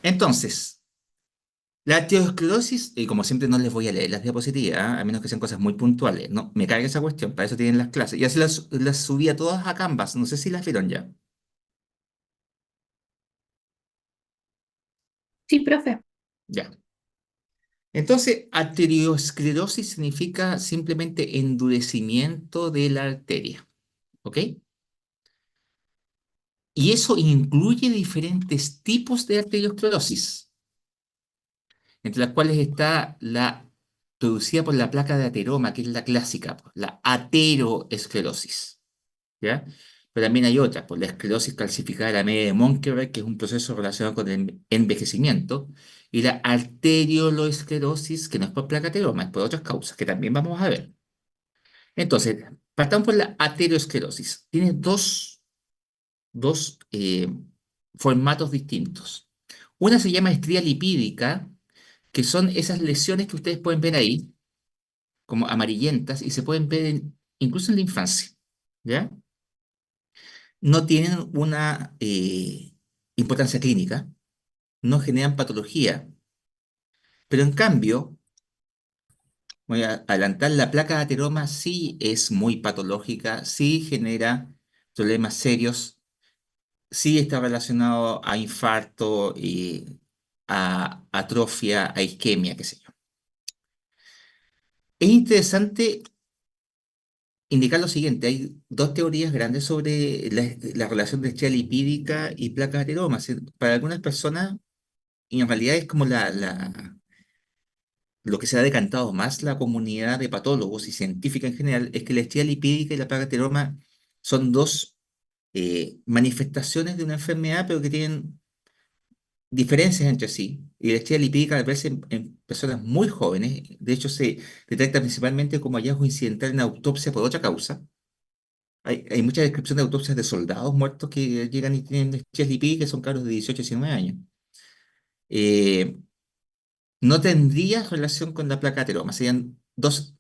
Entonces, la arteriosclerosis, y como siempre no les voy a leer las diapositivas, ¿ah? A menos que sean cosas muy puntuales, no, me carga esa cuestión, para eso tienen las clases. Y así las subí a todas a Canvas, no sé si las vieron ya. Sí, profe. Ya. Entonces, arteriosclerosis significa simplemente endurecimiento de la arteria, ¿ok? Y eso incluye diferentes tipos de arteriosclerosis, entre las cuales está la producida por la placa de ateroma, que es la clásica, pues, la ateroesclerosis, ¿ya? Pero también hay otras, por la esclerosis calcificada de la media de Monkeberg, que es un proceso relacionado con el envejecimiento, y la arterioloesclerosis, que no es por placa de ateroma, es por otras causas, que también vamos a ver. Entonces, partamos por la ateroesclerosis. Tiene dos formatos distintos. Una se llama estría lipídica, que son esas lesiones que ustedes pueden ver ahí, como amarillentas, y se pueden ver incluso en la infancia, ¿ya? No tienen una importancia clínica, no generan patología, pero en cambio, voy a adelantar, la placa de ateroma sí es muy patológica, sí genera problemas serios, sí está relacionado a infarto, a atrofia, a isquemia, qué sé yo. Es interesante indicar lo siguiente, hay dos teorías grandes sobre la relación de estrella lipídica y placa de ateroma. Para algunas personas, y en realidad es como lo que se ha decantado más la comunidad de patólogos y científica en general, es que la estrella lipídica y la placa de ateroma son dos manifestaciones de una enfermedad, pero que tienen diferencias entre sí. Y la estrella lipídica aparece en personas muy jóvenes. De hecho, se detecta principalmente como hallazgo incidental en autopsia por otra causa. Hay mucha descripción de autopsias de soldados muertos que llegan y tienen estrellas lipídicas, que son cabros de 18 a 19 años. Eh, no tendría relación con la placa ateroma, serían dos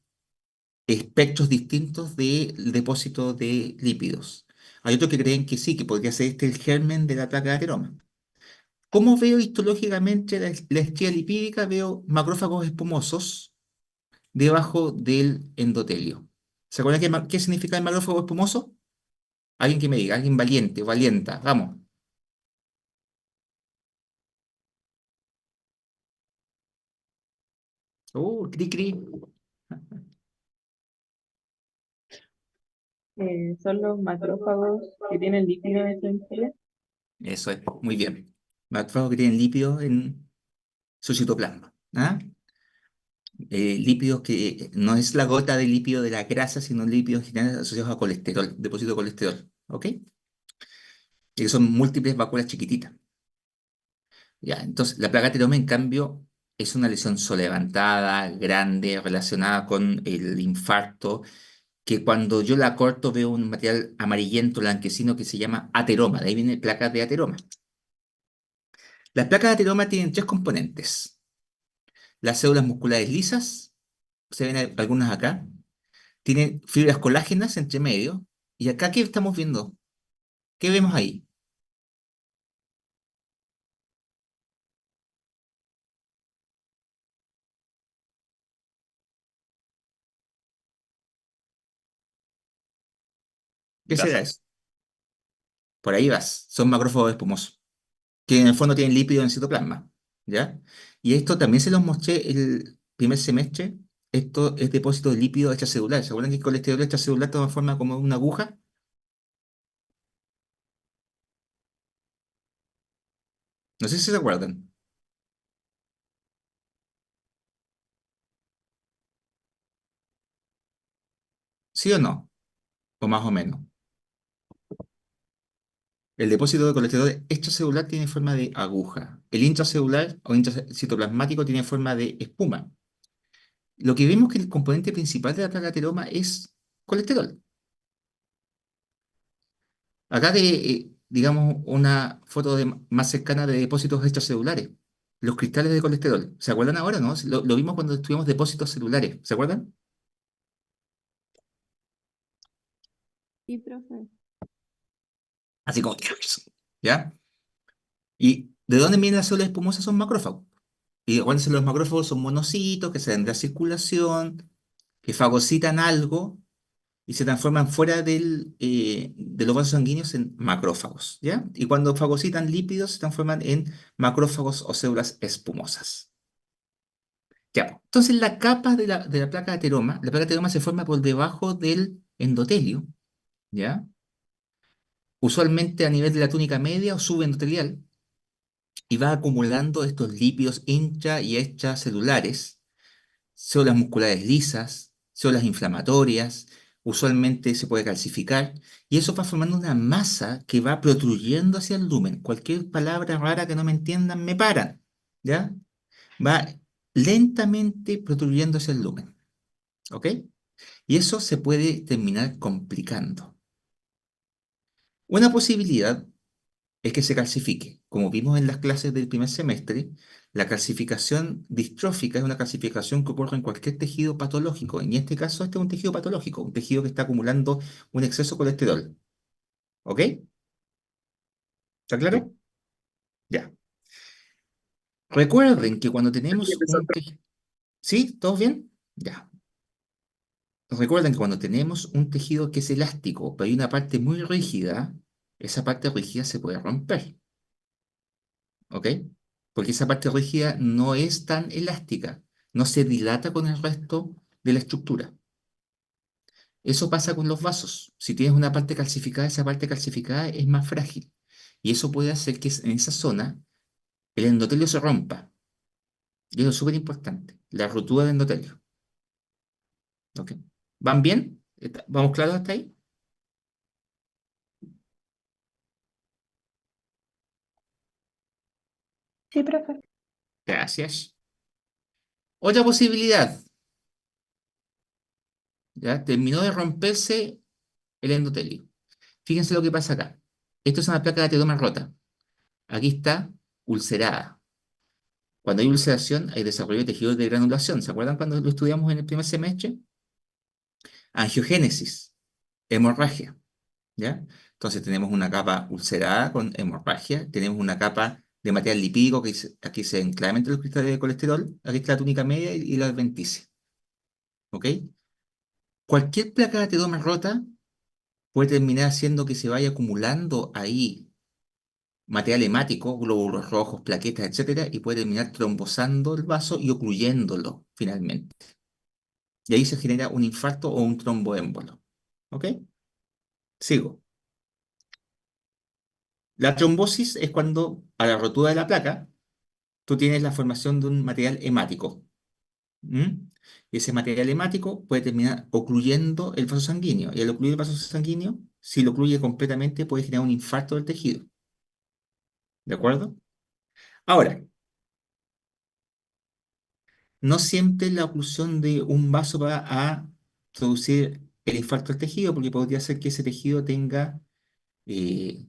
espectros distintos del depósito de lípidos. Hay otros que creen que sí, que podría ser este el germen de la placa de ateroma. ¿Cómo veo histológicamente la estrella lipídica? Veo macrófagos espumosos debajo del endotelio. ¿Se acuerdan qué significa el macrófago espumoso? Alguien que me diga, alguien valiente, valienta, vamos. Cri, cri. Son los macrófagos que tienen lípidos esenciales. Eso es, muy bien. Macrófagos que tienen lípidos en su citoplasma. ¿Ah? Lípidos que no es la gota de lípido de la grasa, sino lípidos generales asociados a colesterol, depósito de colesterol. ¿Ok? Y que son múltiples vacuolas chiquititas. Ya, entonces, la placa ateroma, en cambio, es una lesión solevantada, grande, relacionada con el infarto, que cuando yo la corto veo un material amarillento, blanquecino, que se llama ateroma. De ahí viene placa de ateroma. Las placas de ateroma tienen tres componentes. Las células musculares lisas, se ven algunas acá, tienen fibras colágenas entre medio. ¿Y acá qué estamos viendo? ¿Qué vemos ahí? ¿Qué será Grasa. eso? Por ahí vas. Son macrófagos espumosos, que en el fondo tienen lípido en el citoplasma, ¿ya? Y esto también se los mostré el primer semestre. Esto es depósito de lípido extracelular. ¿Se acuerdan que el colesterol extracelular toma forma como una aguja? No sé si se acuerdan. ¿Sí o no? O más o menos. El depósito de colesterol extracelular tiene forma de aguja. El intracelular o intracitoplasmático tiene forma de espuma. Lo que vemos que el componente principal de la placa ateroma es colesterol. Acá digamos, una foto más cercana de depósitos extracelulares. Los cristales de colesterol. ¿Se acuerdan ahora, no? Lo vimos cuando estuvimos depósitos celulares. ¿Se acuerdan? Sí, profe. Así como, ¿ya? Y ¿De dónde vienen las células espumosas? Son macrófagos. Y acuérdense, los macrófagos son monocitos que se dan de la circulación, que fagocitan algo y se transforman fuera de los vasos sanguíneos en macrófagos, ¿ya? Y cuando fagocitan lípidos se transforman en macrófagos o células espumosas. Ya, pues. Entonces la capa de la placa de ateroma, la placa de ateroma se forma por debajo del endotelio, ¿ya? Usualmente a nivel de la túnica media o subendotelial, y va acumulando estos lípidos intra y extracelulares, células musculares lisas, células inflamatorias, usualmente se puede calcificar, y eso va formando una masa que va protruyendo hacia el lumen. Cualquier palabra rara que no me entiendan, me paran, ¿ya? Va lentamente protruyendo hacia el lumen, ¿ok? Y eso se puede terminar complicando. Una posibilidad es que se calcifique. Como vimos en las clases del primer semestre, la calcificación distrófica es una calcificación que ocurre en cualquier tejido patológico. En este caso, este es un tejido patológico, un tejido que está acumulando un exceso de colesterol. ¿Ok? ¿Está Sí. claro? Ya. Recuerden que cuando Aquí tenemos empezó. un tejido... ¿Sí? ¿Todos bien? Ya. Recuerden que cuando tenemos un tejido que es elástico, pero hay una parte muy rígida, esa parte rígida se puede romper. ¿Ok? Porque esa parte rígida no es tan elástica, no se dilata con el resto de la estructura. Eso pasa con los vasos. Si tienes una parte calcificada, esa parte calcificada es más frágil. Y eso puede hacer que en esa zona el endotelio se rompa. Y eso es súper importante, la rotura del endotelio. ¿Ok? ¿Van bien? ¿Vamos claros hasta ahí? Sí, profe. Gracias. Otra posibilidad, ¿ya? Terminó de romperse el endotelio. Fíjense lo que pasa acá. Esto es una placa de ateroma rota. Aquí está ulcerada. Cuando hay ulceración, hay desarrollo de tejidos de granulación. ¿Se acuerdan cuando lo estudiamos en el primer semestre? Angiogénesis, hemorragia, ¿ya? Entonces tenemos una capa ulcerada con hemorragia, tenemos una capa de material lipídico aquí se ven claramente los cristales de colesterol, aquí está la túnica media y la adventicia, ¿ok? Cualquier placa de ateroma rota puede terminar haciendo que se vaya acumulando ahí material hemático, glóbulos rojos, plaquetas, etcétera, y puede terminar trombosando el vaso y ocluyéndolo finalmente. Y ahí se genera un infarto o un tromboémbolo. ¿Ok? Sigo. La trombosis es cuando, a la rotura de la placa, tú tienes la formación de un material hemático. ¿M? Y ese material hemático puede terminar ocluyendo el vaso sanguíneo. Y al ocluir el vaso sanguíneo, si lo ocluye completamente, puede generar un infarto del tejido. ¿De acuerdo? Ahora, no siempre la oclusión de un vaso va a producir el infarto del tejido, porque podría ser que ese tejido tenga eh,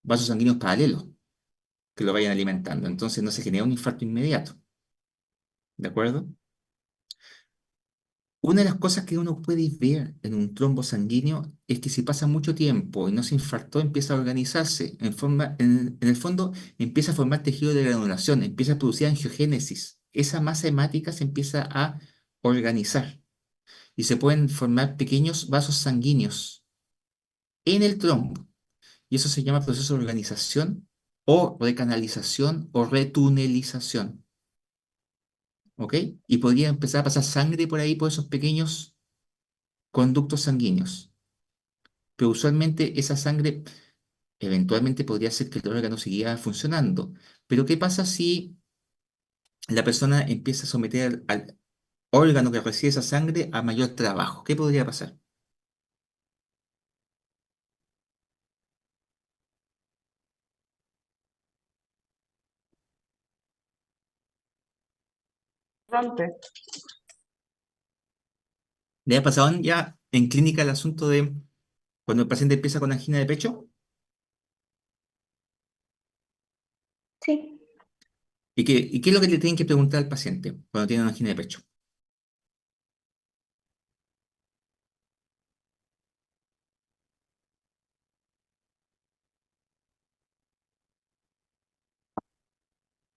vasos sanguíneos paralelos que lo vayan alimentando. Entonces no se genera un infarto inmediato. ¿De acuerdo? Una de las cosas que uno puede ver en un trombo sanguíneo es que si pasa mucho tiempo y no se infartó, empieza a organizarse. En el fondo, empieza a formar tejido de granulación, empieza a producir angiogénesis. Esa masa hemática se empieza a organizar y se pueden formar pequeños vasos sanguíneos en el trombo. Y eso se llama proceso de organización o recanalización o retunelización. ¿Ok? Y podría empezar a pasar sangre por ahí, por esos pequeños conductos sanguíneos. Pero usualmente esa sangre eventualmente podría ser que el órgano siguiera funcionando. Pero ¿qué pasa si la persona empieza a someter al órgano que recibe esa sangre a mayor trabajo? ¿Qué podría pasar? Rompe. ¿Le ha pasado ya en clínica el asunto de cuando el paciente empieza con angina de pecho? Sí. ¿Y qué es lo que le tienen que preguntar al paciente cuando tiene una angina de pecho?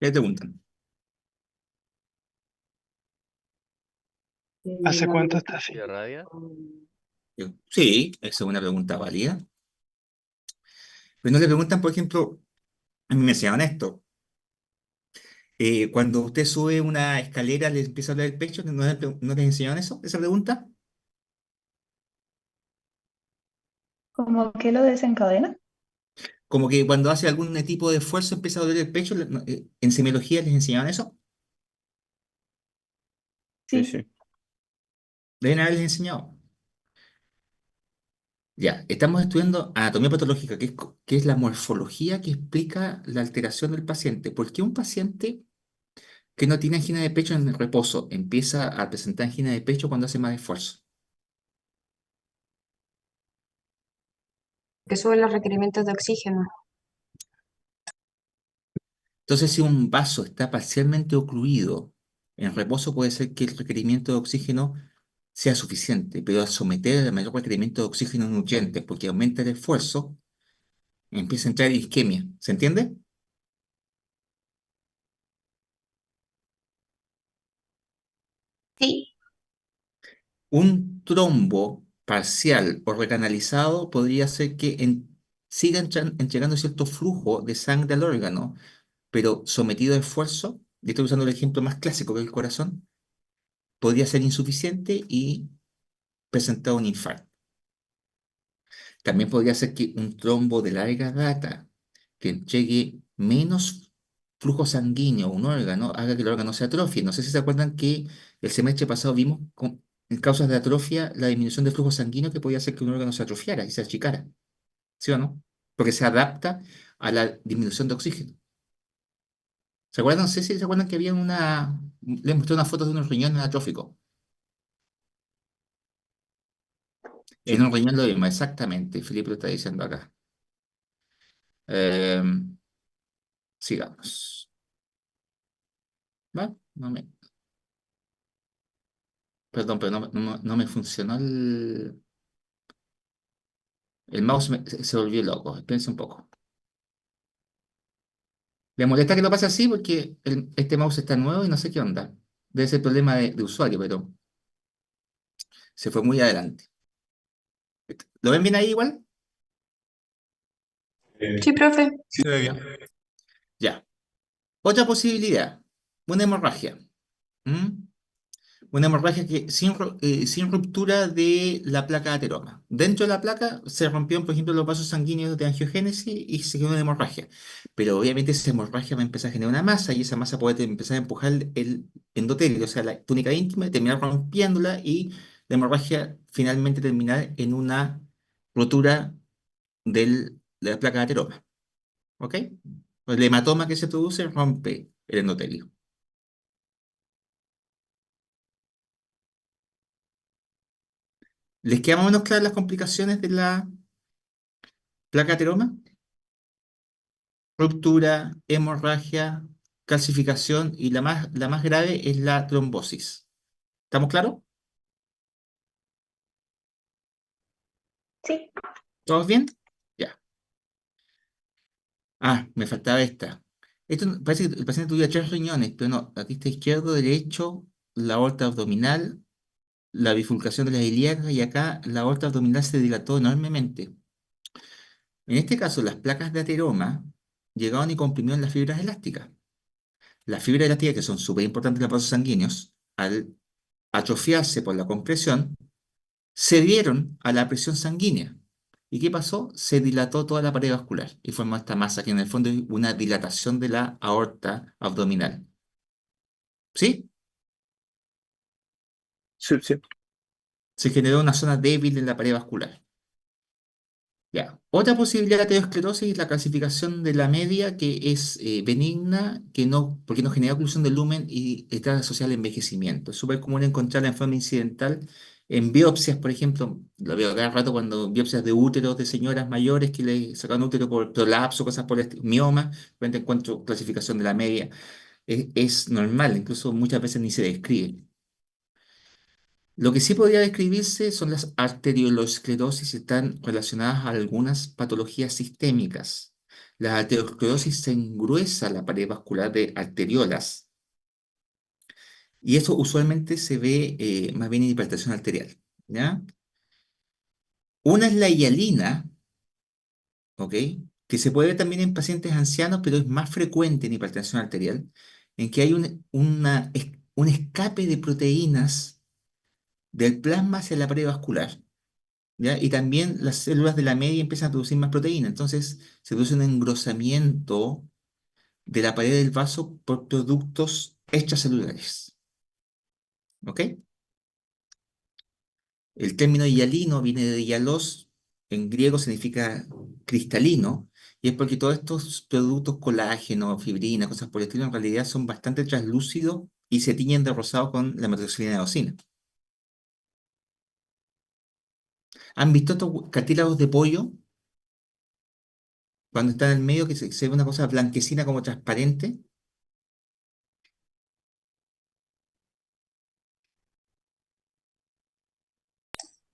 ¿Qué te preguntan? ¿Hace La cuánto está así? ¿Se irradia? Sí, esa es una pregunta válida. Pero no le preguntan, por ejemplo, a mí me enseñaban esto. Cuando usted sube una escalera, le empieza a hablar el pecho, ¿no le enseñaron eso, esa pregunta? ¿Cómo que lo desencadena? Como que cuando hace algún tipo de esfuerzo empieza a doler el pecho, ¿en semiología les enseñaban eso? Sí, Sí. sí. Deben haberles enseñado. Ya, estamos estudiando anatomía patológica, que es la morfología que explica la alteración del paciente. ¿Por qué un paciente que no tiene angina de pecho en reposo empieza a presentar angina de pecho cuando hace más esfuerzo? Que suben los requerimientos de oxígeno. Entonces, si un vaso está parcialmente ocluido en reposo, puede ser que el requerimiento de oxígeno sea suficiente, pero al someter el mayor requerimiento de oxígeno nutrientes, porque aumenta el esfuerzo, empieza a entrar isquemia. ¿Se entiende? Sí, Un trombo parcial o recanalizado podría ser que siga entregando cierto flujo de sangre al órgano, pero sometido a esfuerzo, y estoy usando el ejemplo más clásico que es el corazón, podría ser insuficiente y presentar un infarto. También podría ser que un trombo de larga data que entregue menos flujo sanguíneo a un órgano haga que el órgano se atrofie. No sé si se acuerdan que el semestre pasado vimos en causas de atrofia la disminución de flujo sanguíneo que podía hacer que un órgano se atrofiara y se achicara. ¿Sí o no? Porque se adapta a la disminución de oxígeno. ¿Se acuerdan? No sé si se acuerdan que había les mostré una foto de unos riñones atróficos. En Sí. un riñón lo mismo, exactamente. Felipe lo está diciendo acá. Eh, sigamos. ¿Va? Perdón, pero no me funcionó el mouse, se volvió loco. Espérense un poco. Le molesta que lo pase así porque este mouse está nuevo y no sé qué onda. Debe ser problema de usuario, pero se fue muy adelante. ¿Lo ven bien ahí igual? sí, profe. Sí, se ve bien. Ya. Otra posibilidad, una hemorragia. ¿Mm? Una hemorragia sin ruptura de la placa de ateroma. Dentro de la placa se rompieron, por ejemplo, los vasos sanguíneos de angiogénesis y se generó una hemorragia. Pero obviamente esa hemorragia va a empezar a generar una masa y esa masa puede empezar a empujar el endotelio, o sea, la túnica íntima, y terminar rompiéndola y la hemorragia finalmente terminar en una rotura de la placa de ateroma. ¿Ok? El hematoma que se produce rompe el endotelio. ¿Les quedan más o menos claras las complicaciones de la placa de ateroma? Ruptura, hemorragia, calcificación y la más grave es la trombosis. ¿Estamos claros? Sí. ¿Todos bien? Ya. Me faltaba esta. Parece que el paciente tuviera 3 riñones, pero no, aquí está izquierdo, derecho, la aorta abdominal, la bifurcación de las ilíacas y acá la aorta abdominal se dilató enormemente. En este caso, las placas de ateroma llegaron y comprimieron las fibras elásticas. Las fibras elásticas, que son súper importantes en los vasos sanguíneos, al atrofiarse por la compresión, cedieron a la presión sanguínea. ¿Y qué pasó? Se dilató toda la pared vascular y formó esta masa que en el fondo es una dilatación de la aorta abdominal. ¿Sí? Sí, sí. Se generó una zona débil en la pared vascular. Ya. Otra posibilidad de la aterosclerosis es la calcificación de la media, que es benigna, porque no genera oclusión del lumen y está asociada al envejecimiento. Es súper común encontrarla en forma incidental en biopsias, por ejemplo. Lo veo cada rato cuando biopsias de úteros de señoras mayores que le sacan útero por prolapso, cosas por el mioma. De repente encuentro clasificación de la media. Es normal, incluso muchas veces ni se describe. Lo que sí podría describirse son las arteriolosclerosis y están relacionadas a algunas patologías sistémicas. La aterosclerosis se engruesa la pared vascular de arteriolas y eso usualmente se ve más bien en hipertensión arterial, ¿ya? Una es la hialina, ¿ok? Que se puede ver también en pacientes ancianos, pero es más frecuente en hipertensión arterial, en que hay un escape de proteínas del plasma hacia la pared vascular, ¿ya? Y también las células de la media empiezan a producir más proteína, entonces se produce un engrosamiento de la pared del vaso por productos extracelulares, ¿ok? El término hialino viene de hialos, en griego significa cristalino, y es porque todos estos productos, colágeno, fibrina, cosas por el estilo, en realidad son bastante translúcidos y se tiñen de rosado con la metoxilina de eosina. ¿Han visto estos cartílagos de pollo? Cuando están en el medio, que se ve una cosa blanquecina como transparente.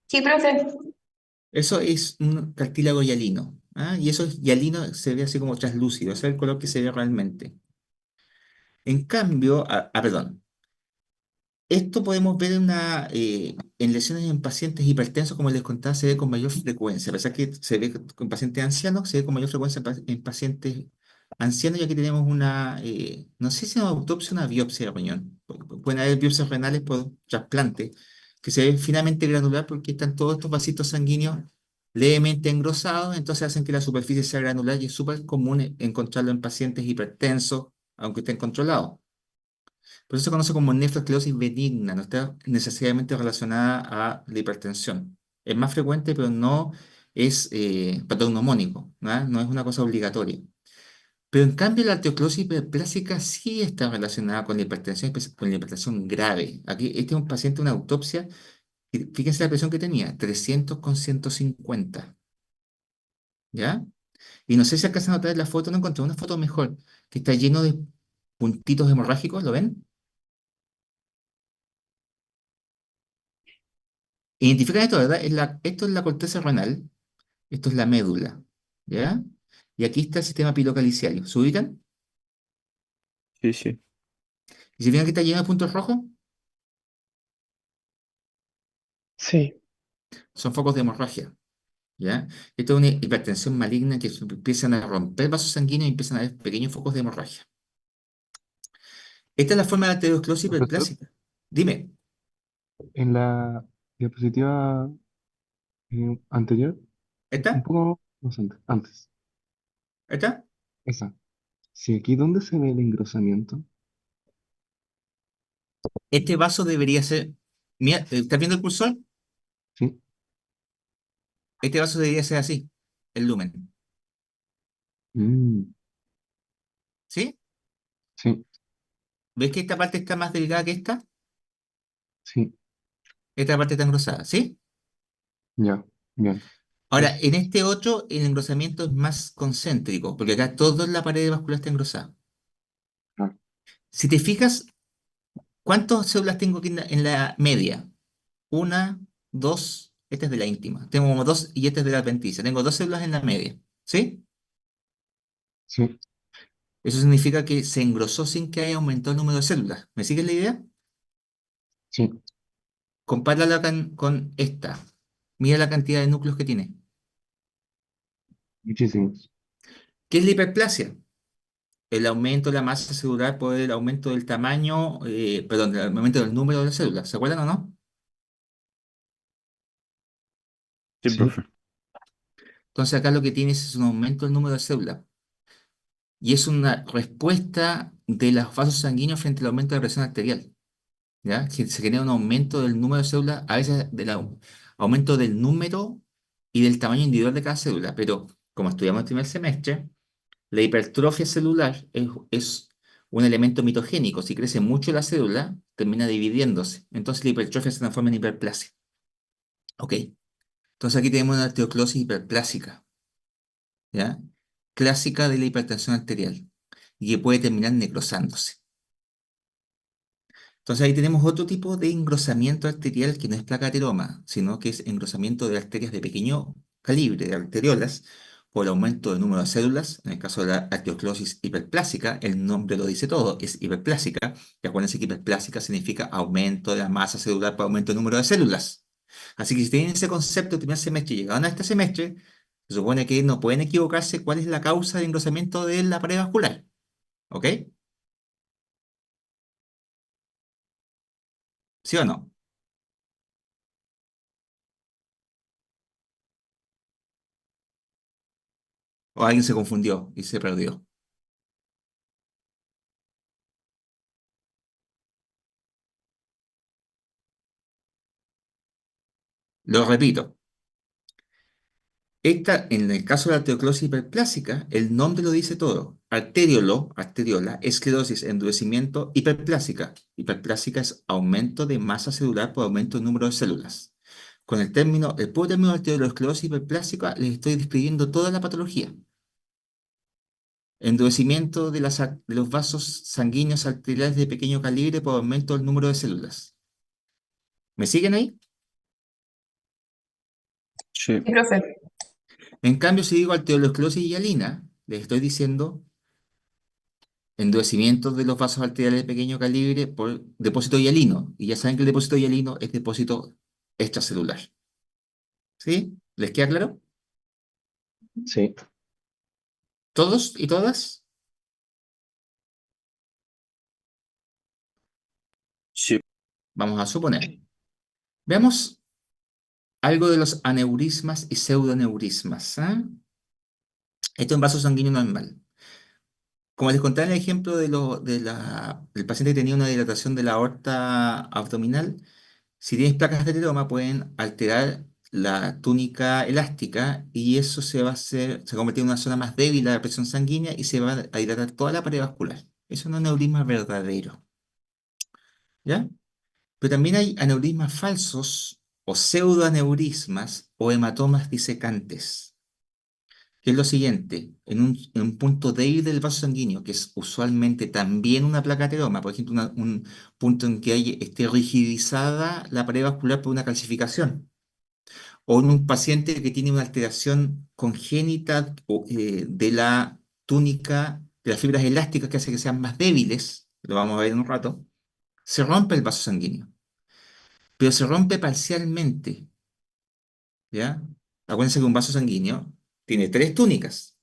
Sí, profe. Eso es un cartílago hialino. ¿Ah? Y eso es hialino, se ve así como translúcido, ese es el color que se ve realmente. En cambio, perdón, esto podemos ver en lesiones en pacientes hipertensos, como les contaba, se ve con mayor frecuencia. A pesar que se ve con pacientes ancianos, se ve con mayor frecuencia en pacientes ancianos, y aquí tenemos no sé si es una autopsia o una biopsia de riñón. Pueden haber biopsias renales por trasplante, que se ve finamente granular porque están todos estos vasitos sanguíneos levemente engrosados, entonces hacen que la superficie sea granular y es súper común encontrarlo en pacientes hipertensos, aunque estén controlados. Por eso se conoce como nefroesclerosis benigna, no está necesariamente relacionada a la hipertensión. Es más frecuente, pero no es patognomónico, ¿no? No es una cosa obligatoria. Pero en cambio la arteriosclerosis hiperplásica sí está relacionada con la hipertensión, con la hipertensión grave. Aquí este es un paciente, una autopsia, y fíjense la presión que tenía, 300 con 150, ¿ya? Y no sé si alcanzan a notar la foto, no encontré una foto mejor, que está lleno de puntitos hemorrágicos, ¿lo ven? Identifican esto, ¿verdad? Esto es la corteza renal, esto es la médula, ¿ya? Y aquí está el sistema pilocaliciario. ¿Se ubican? Sí, sí. ¿Y se fijan que está lleno de puntos rojos? Sí. Son focos de hemorragia, ¿ya? Esto es una hipertensión maligna que empiezan a romper vasos sanguíneos y empiezan a haber pequeños focos de hemorragia. Esta es la forma de arteriosclerosis Profesor, hiperplásica. Dime, en la diapositiva anterior, un ¿esta? poco más antes, ¿Esta? esa. Sí, aquí donde se ve el engrosamiento. Este vaso debería ser... Mira, ¿estás viendo el cursor? Sí, Este vaso debería ser así, el lumen. mm, ¿Sí? sí, ¿Ves que esta parte está más delgada que esta? sí, Esta parte está engrosada, ¿sí? ya, bien. Ahora, Eso. en este otro, el engrosamiento es más concéntrico, porque acá toda la pared vascular está engrosada. Ah, Si te fijas, ¿cuántas células tengo aquí en la media? Una, dos, esta es de la íntima. Tengo como dos y esta es de la adventicia. Tengo dos células en la media, ¿sí? sí, Eso significa que se engrosó sin que haya aumentado el número de células. ¿Me sigues la idea? sí, Compárala con esta. Mira la cantidad de núcleos que tiene. muchísimos. ¿Qué es la hiperplasia? El aumento de la masa celular por el aumento del tamaño, perdón, el aumento del número de células. ¿Se acuerdan o no? Sí, Sí, profe. Entonces acá lo que tienes es un aumento del número de células y es una respuesta de los vasos sanguíneos frente al aumento de la presión arterial, ¿ya? Que se genera un aumento del número de células, a veces aumento del número y del tamaño individual de cada célula, pero como estudiamos el primer semestre, la hipertrofia celular es un elemento mitogénico. Si crece mucho la célula, termina dividiéndose. Entonces la hipertrofia se transforma en hiperplasia. ¿Ok? Entonces aquí tenemos una arteriosclerosis hiperplásica, ¿ya? Clásica de la hipertensión arterial y que puede terminar necrosándose. Entonces ahí tenemos otro tipo de engrosamiento arterial que no es placa ateroma, sino que es engrosamiento de arterias de pequeño calibre, de arteriolas, por el aumento del número de células. En el caso de la arteriosclerosis hiperplásica, el nombre lo dice todo, es hiperplásica. Y acuérdense que hiperplásica significa aumento de la masa celular por aumento del número de células. Así que si tienen ese concepto de primer semestre y llegaron a este semestre, se supone que no pueden equivocarse cuál es la causa de engrosamiento de la pared vascular. ¿Ok? ¿Sí o no? ¿O alguien se confundió y se perdió? Lo repito. En el caso de la arteriosclerosis hiperplásica, el nombre lo dice todo. Arteriola, esclerosis, endurecimiento, hiperplásica. Hiperplásica es aumento de masa celular por aumento del número de células. Con el puro término arteriolosclerosis hiperplástica les estoy describiendo toda la patología. Endurecimiento de los vasos sanguíneos arteriales de pequeño calibre por aumento del número de células. ¿Me siguen ahí? Sí. Sí, profe. En cambio, si digo arteriolosclerosis hialina, les estoy diciendo endurecimiento de los vasos arteriales de pequeño calibre por depósito hialino. Y ya saben que el depósito hialino es depósito extracelular. ¿Sí? ¿Les queda claro? Sí. ¿Todos y todas? Sí. Vamos a suponer. Veamos algo de los aneurismas y pseudoaneurismas. ¿Ah? Esto en vaso sanguíneo normal. Como les conté en el ejemplo del paciente que tenía una dilatación de la aorta abdominal, si tienes placas de ateroma pueden alterar la túnica elástica y eso se va a convertir en una zona más débil de la presión sanguínea y se va a dilatar toda la pared vascular. Eso es un aneurisma verdadero, ¿ya? Pero también hay aneurismas falsos o pseudoaneurismas o hematomas disecantes, que es lo siguiente, en un punto débil del vaso sanguíneo, que es usualmente también una placa ateroma, por ejemplo, un punto en que esté rigidizada la pared vascular por una calcificación, o en un paciente que tiene una alteración congénita de la túnica, de las fibras elásticas que hace que sean más débiles, lo vamos a ver en un rato, se rompe el vaso sanguíneo, pero se rompe parcialmente, ¿ya? Acuérdense que un vaso sanguíneo tiene tres túnicas,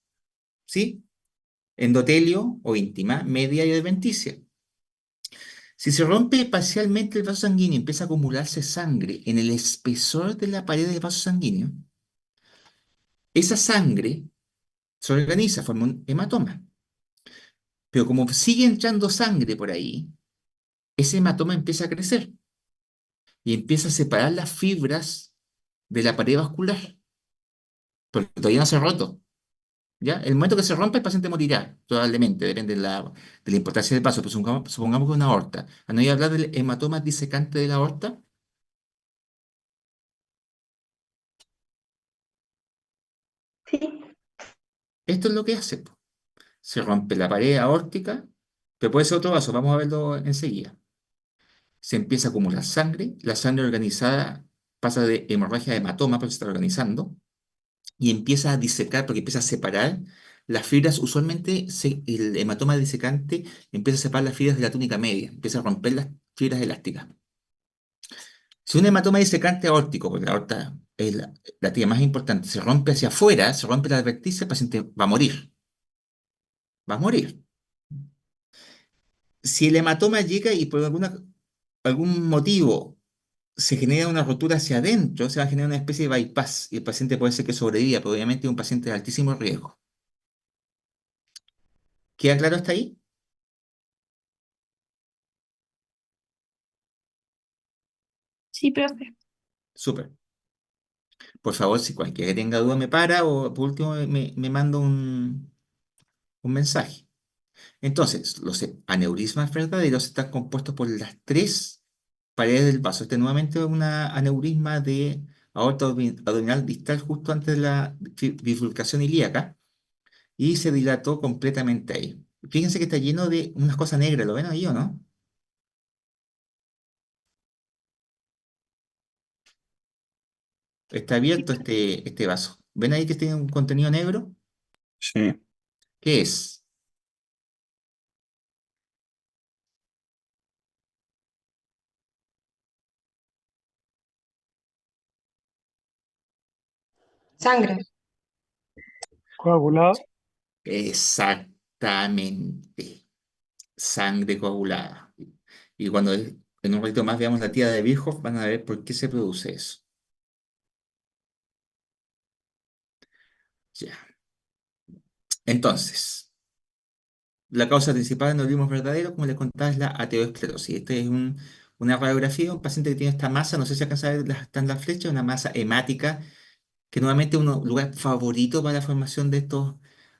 ¿sí? Endotelio o íntima, media y adventicia. Si se rompe parcialmente el vaso sanguíneo y empieza a acumularse sangre en el espesor de la pared del vaso sanguíneo, esa sangre se organiza, forma un hematoma. Pero como sigue entrando sangre por ahí, ese hematoma empieza a crecer y empieza a separar las fibras de la pared vascular, porque todavía no se ha roto. ¿Ya? El momento que se rompe, el paciente morirá, probablemente, depende de la importancia del vaso. Pero supongamos que es una aorta. ¿Han oído hablar del hematoma disecante de la aorta? Sí, Esto es lo que hace, po. Se rompe la pared aórtica, pero puede ser otro vaso, vamos a verlo enseguida. Se empieza a acumular sangre, la sangre organizada pasa de hemorragia a hematoma porque se está organizando, y empieza a disecar porque empieza a separar las fibras. Usualmente el hematoma disecante empieza a separar las fibras de la túnica media, empieza a romper las fibras elásticas. Si un hematoma disecante aórtico, porque la aorta es la arteria más importante, se rompe hacia afuera, se rompe la adventicia, el paciente va a morir. Va a morir. Si el hematoma llega y por algún motivo se genera una rotura hacia adentro, se va a generar una especie de bypass y el paciente puede ser que sobreviva, pero obviamente es un paciente de altísimo riesgo. ¿Queda claro hasta ahí? Sí, profe. Súper. Por favor, si cualquiera que tenga duda me para o por último me manda un mensaje. Entonces, los aneurismas verdaderos están compuestos por las tres paredes del vaso. Este nuevamente es un aneurisma de aorta abdominal distal justo antes de la bifurcación ilíaca y se dilató completamente ahí. Fíjense que está lleno de unas cosas negras, ¿lo ven ahí o no? Está abierto este vaso. ¿Ven ahí que tiene un contenido negro? Sí. ¿Qué es? Sangre. Coagulado. Exactamente. Sangre coagulada. Y cuando en un ratito más veamos la tía de Virchow, van a ver por qué se produce eso. Ya. Entonces, la causa principal de neurismos verdaderos, como les contaba, es la ateroesclerosis. Esta es una radiografía de un paciente que tiene esta masa, no sé si alcanza a ver, están las flechas, una masa hemática, que nuevamente un lugar favorito para la formación de estos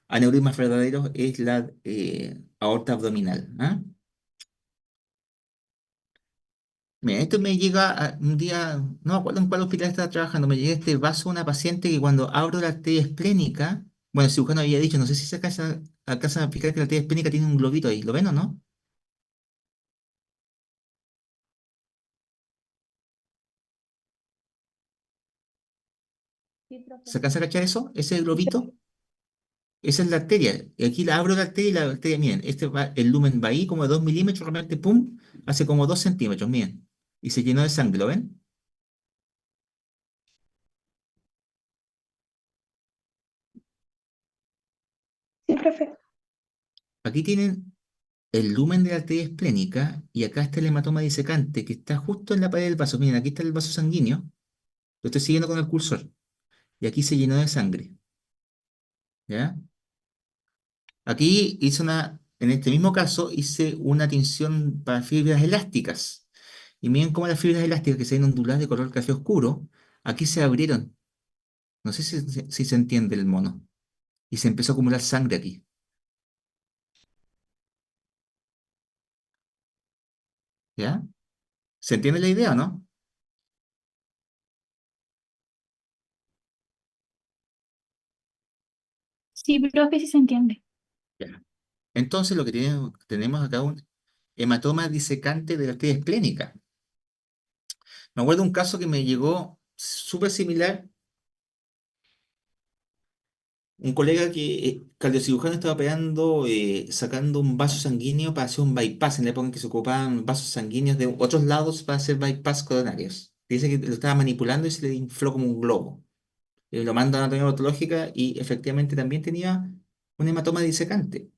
aneurismas verdaderos es la aorta abdominal. ¿Ah? Mira, esto me llega un día, no me acuerdo en cuál hospital estaba trabajando, me llega este vaso de una paciente que cuando abro la arteria esplénica, bueno, el cirujano había dicho, no sé si se alcanza a fijar que la arteria esplénica tiene un globito ahí, ¿lo ven o no? Sí, profe. ¿Se alcanza a cachar eso? Ese Sí. globito, esa es la arteria. Y aquí la abro la arteria y la arteria, miren, el lumen va ahí como de 2 milímetros, realmente, pum, hace como 2 centímetros, miren. Y se llenó de sangre, ¿lo ven? Sí, profe. Aquí tienen el lumen de la arteria esplénica y acá está el hematoma disecante que está justo en la pared del vaso. Miren, aquí está el vaso sanguíneo, lo estoy siguiendo con el cursor. Y aquí se llenó de sangre, ¿ya? Aquí en este mismo caso, hice una tinción para fibras elásticas. Y miren cómo las fibras elásticas que se ven onduladas de color café oscuro, aquí se abrieron. No sé si se entiende el mono. Y se empezó a acumular sangre aquí, ¿ya? ¿Se entiende la idea o no? Sí, profe, sí se entiende. Ya. Entonces lo que tenemos acá es un hematoma disecante de la arteria esplénica. Me acuerdo de un caso que me llegó súper similar. Un colega que cardiocirujano estaba operando, sacando un vaso sanguíneo para hacer un bypass, en la época en que se ocupaban vasos sanguíneos de otros lados para hacer bypass coronarios. Dice que lo estaba manipulando y se le infló como un globo. Lo manda a la anatomía patológica y efectivamente también tenía un hematoma disecante.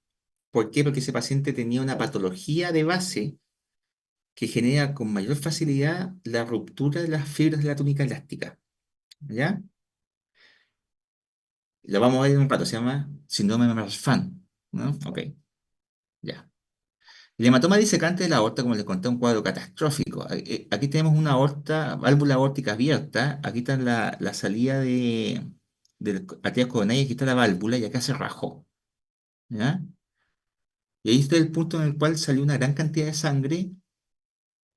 ¿Por qué? Porque ese paciente tenía una patología de base que genera con mayor facilidad la ruptura de las fibras de la túnica elástica. ¿Ya? Lo vamos a ver en un rato, se llama síndrome de Marfan, ¿no? Ok, ya. El hematoma disecante de la aorta, como les conté, es un cuadro catastrófico. Aquí tenemos una aorta, válvula aórtica abierta, aquí está la salida de arterias coronarias, aquí está la válvula y acá se rajó, ¿ya? Y ahí está el punto en el cual salió una gran cantidad de sangre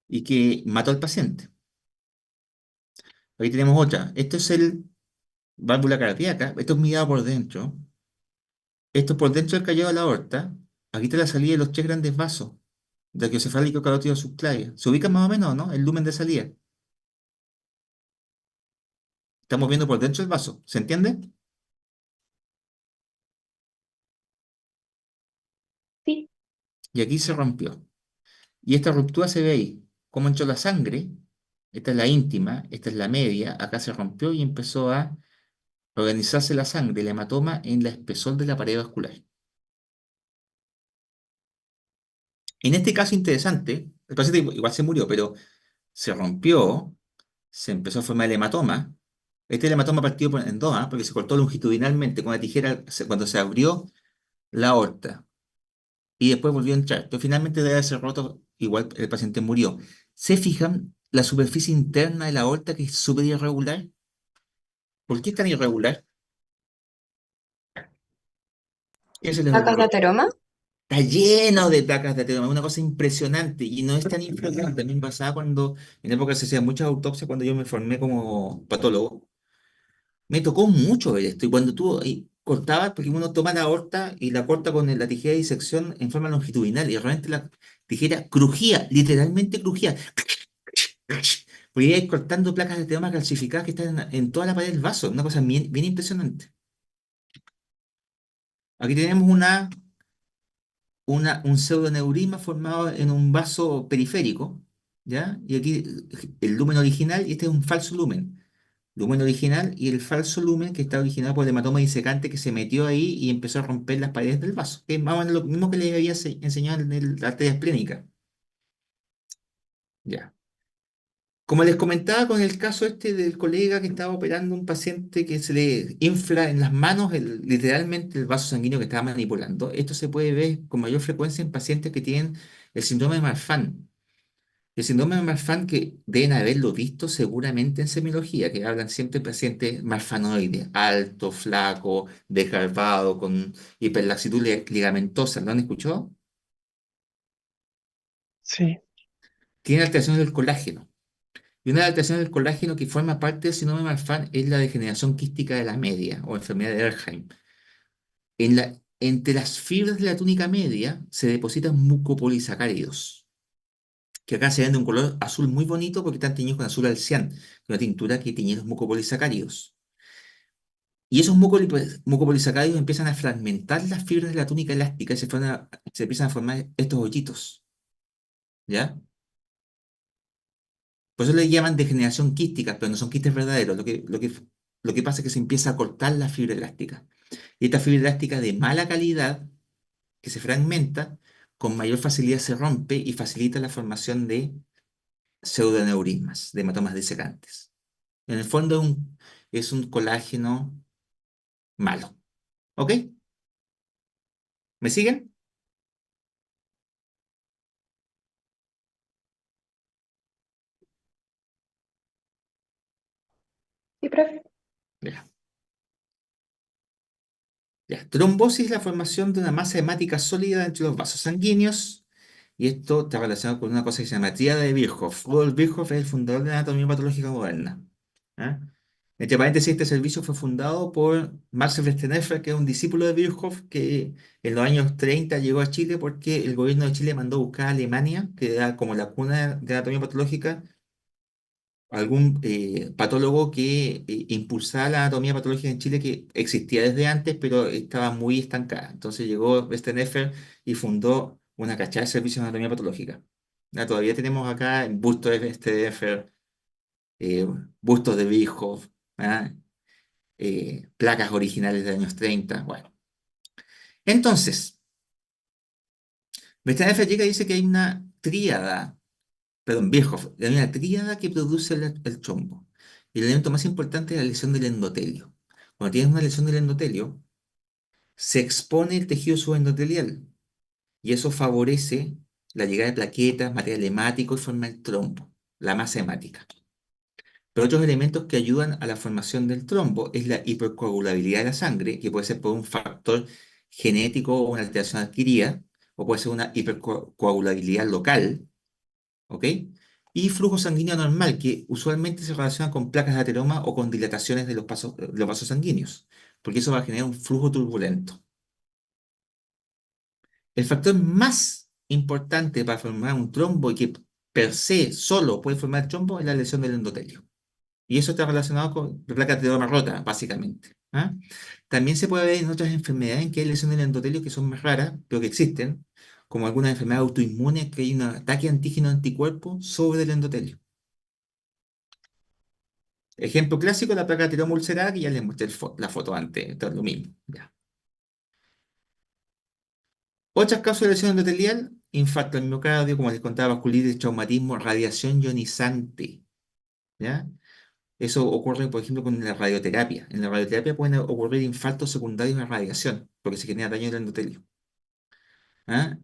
y que mató al paciente. Aquí tenemos otra. Esto es el válvula cardíaca, esto es mirado por dentro. Esto es por dentro del callado de la aorta. Aquí está la salida de los tres grandes vasos, brachiocefálico, carótido, subclavia. ¿Se ubican más o menos, no? El lumen de salida. Estamos viendo por dentro del vaso, ¿se entiende? Sí. Y aquí se rompió. Y esta ruptura se ve ahí. Cómo entró la sangre. Esta es la íntima, esta es la media. Acá se rompió y empezó a organizarse la sangre, el hematoma, en la espesor de la pared vascular. En este caso interesante, el paciente igual se murió, pero se rompió, se empezó a formar el hematoma. Este es el hematoma partido en dos, ¿ah? Porque se cortó longitudinalmente con la tijera cuando se abrió la aorta. Y después volvió a entrar. Pero finalmente debe haberse roto, igual el paciente murió. ¿Se fijan la superficie interna de la aorta que es súper irregular? ¿Por qué es tan irregular? Ese es el ¿Placas de error. ateroma? Está lleno de placas de ateroma, una cosa impresionante y no es tan infrecuente. A mí me pasaba cuando, en época se hacían muchas autopsias cuando yo me formé como patólogo. Me tocó mucho ver esto y cuando tú cortabas, porque uno toma la aorta y la corta con la tijera de disección en forma longitudinal y realmente la tijera crujía, literalmente crujía. Porque iba cortando placas de ateroma calcificadas que están en toda la pared del vaso, una cosa bien, bien impresionante. Aquí tenemos un pseudoneurisma formado en un vaso periférico, ¿ya? Y aquí el lumen original, y este es un falso lumen. Lumen original y el falso lumen que está originado por el hematoma disecante que se metió ahí y empezó a romper las paredes del vaso, que es más o menos lo mismo que les había enseñado en la arteria esplénica. Ya. Como les comentaba con el caso este del colega que estaba operando un paciente que se le infla en las manos literalmente el vaso sanguíneo que estaba manipulando, esto se puede ver con mayor frecuencia en pacientes que tienen el síndrome de Marfan. El síndrome de Marfan que deben haberlo visto seguramente en semiología, que hablan siempre de pacientes marfanoides, alto, flaco, desgarbado, con hiperlaxitud ligamentosa. ¿Lo han escuchado? Sí, Tiene alteraciones del colágeno. Y una alteración del colágeno que forma parte del síndrome de Marfan es la degeneración quística de la media o enfermedad de Erheim. Entre las fibras de la túnica media se depositan mucopolisacáridos, que acá se ven de un color azul muy bonito porque están teñidos con azul alcián, una tintura que tiñe los mucopolisacáridos. Y esos mucopolisacáridos empiezan a fragmentar las fibras de la túnica elástica y se empiezan a formar estos hoyitos, ¿ya? Por eso le llaman degeneración quística, pero no son quistes verdaderos. Lo que pasa es que se empieza a cortar la fibra elástica. Y esta fibra elástica de mala calidad, que se fragmenta, con mayor facilidad se rompe y facilita la formación de pseudoneurismas, de hematomas disecantes. En el fondo es un colágeno malo. ¿Ok? ¿Me siguen? Sí, profe. Ya. Ya. Trombosis es la formación de una masa hemática sólida entre los vasos sanguíneos. Y esto está relacionado con una cosa que se llama tríada de Virchow. Rudolf Virchow es el fundador de la anatomía patológica moderna. ¿Ah? Entre paréntesis, este servicio fue fundado por Marcel Westeneffer, que es un discípulo de Virchow, que en los años 30 llegó a Chile porque el gobierno de Chile mandó a buscar a Alemania, que era como la cuna de la anatomía patológica, algún patólogo que impulsara la anatomía patológica en Chile que existía desde antes, pero estaba muy estancada. Entonces llegó Westeneffer y fundó una cachada de servicios de anatomía patológica. Ya, todavía tenemos acá bustos de Westeneffer, eh, bustos de Virchow, ¿ah? Placas originales de años 30. Bueno, entonces, Westeneffer llega y dice que hay una tríada, perdón, Virchow, hay una tríada que produce el trombo. Y el elemento más importante es la lesión del endotelio. Cuando tienes una lesión del endotelio, se expone el tejido subendotelial y eso favorece la llegada de plaquetas, material hemático y forma el trombo, la masa hemática. Pero otros elementos que ayudan a la formación del trombo es la hipercoagulabilidad de la sangre, que puede ser por un factor genético o una alteración adquirida, o puede ser una hipercoagulabilidad local, ¿ok? Y flujo sanguíneo normal, que usualmente se relaciona con placas de ateroma o con dilataciones de los vasos sanguíneos, porque eso va a generar un flujo turbulento. El factor más importante para formar un trombo y que per se solo puede formar trombo es la lesión del endotelio. Y eso está relacionado con placas de ateroma rota, básicamente. ¿Ah? También se puede ver en otras enfermedades en que hay lesiones del endotelio que son más raras, pero que existen, como algunas enfermedades autoinmunes que hay un ataque antígeno-anticuerpo sobre el endotelio. Ejemplo clásico, la placa de ateroma ulcerada, que ya les mostré la foto antes, esto es lo mismo. Ya. Otras causas de lesión endotelial, infarto al miocardio, como les contaba, vasculitis, traumatismo, radiación ionizante. ¿Ya? Eso ocurre, por ejemplo, con la radioterapia. En la radioterapia pueden ocurrir infartos secundarios de radiación, porque se genera daño del endotelio. ¿Ah?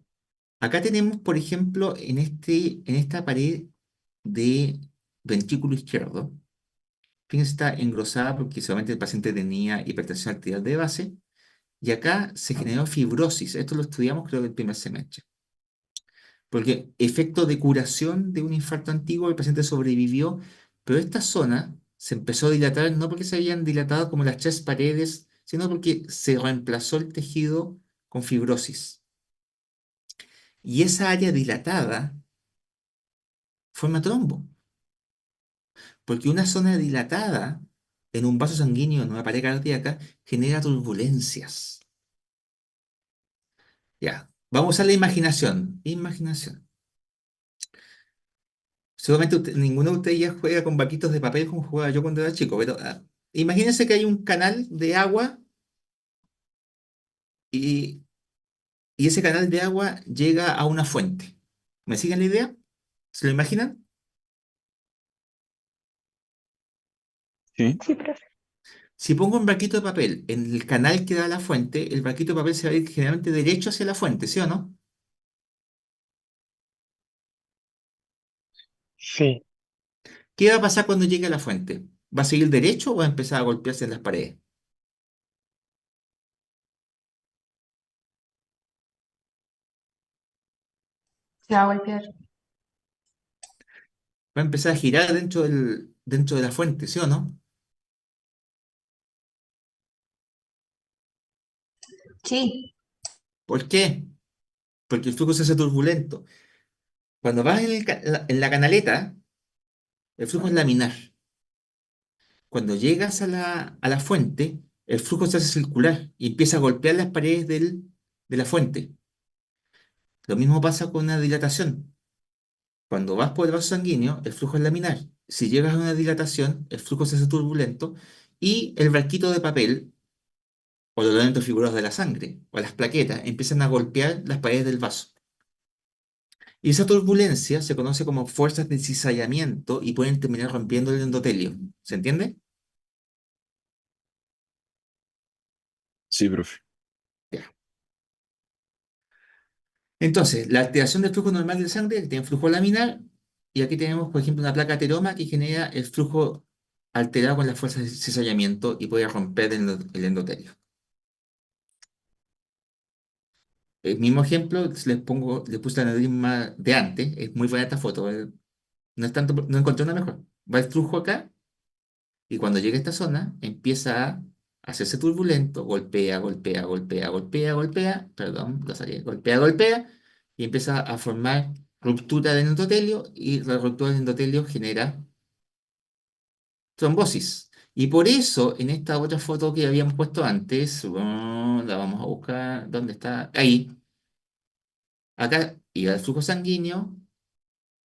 Acá tenemos, por ejemplo, en esta pared de ventrículo izquierdo, fíjense, está engrosada porque solamente el paciente tenía hipertensión arterial de base, y acá se generó fibrosis. Esto lo estudiamos creo que el primer semestre. Porque efecto de curación de un infarto antiguo, el paciente sobrevivió, pero esta zona se empezó a dilatar no porque se habían dilatado como las tres paredes, sino porque se reemplazó el tejido con fibrosis. Y esa área dilatada forma trombo, porque una zona dilatada en un vaso sanguíneo, en una pared cardíaca, genera turbulencias. Ya. Vamos a usar la imaginación. Imaginación. Seguramente ninguno de ustedes ya juega con vaquitos de papel como jugaba yo cuando era chico, pero imagínense que hay un canal de agua y, y ese canal de agua llega a una fuente. ¿Me siguen la idea? ¿Se lo imaginan? Sí, Sí, profe. Si pongo un barquito de papel en el canal que da a la fuente, el barquito de papel se va a ir generalmente derecho hacia la fuente, ¿sí o no? Sí, ¿Qué va a pasar cuando llegue a la fuente? ¿Va a seguir derecho o va a empezar a golpearse en las paredes? Se va a golpear. Va a empezar a girar dentro de la fuente, ¿sí o no? Sí. ¿Por qué? Porque el flujo se hace turbulento. Cuando vas en la canaleta, el flujo es laminar. Cuando llegas a la fuente, el flujo se hace circular y empieza a golpear las paredes de la fuente. Lo mismo pasa con una dilatación. Cuando vas por el vaso sanguíneo, el flujo es laminar. Si llegas a una dilatación, el flujo se hace turbulento y el barquito de papel o los elementos figurados de la sangre o las plaquetas empiezan a golpear las paredes del vaso. Y esa turbulencia se conoce como fuerzas de cizallamiento y pueden terminar rompiendo el endotelio. ¿Se entiende? Sí, profe. Ya. Entonces, la alteración del flujo normal de sangre que tiene flujo laminar, y aquí tenemos, por ejemplo, una placa ateroma que genera el flujo alterado con las fuerzas de cizallamiento y puede romper el endotelio. El mismo ejemplo, les puse la aneurisma de antes, es muy buena esta foto, no es tanto, no encontré una mejor. Va el flujo acá, y cuando llega a esta zona, empieza a hacerse turbulento, golpea, golpea, golpea, golpea, golpea, perdón, lo saqué, golpea, golpea, y empieza a formar ruptura del endotelio, y la ruptura del endotelio genera trombosis. Y por eso, en esta otra foto que habíamos puesto antes, la vamos a buscar, ¿dónde está? Ahí, acá iba el flujo sanguíneo,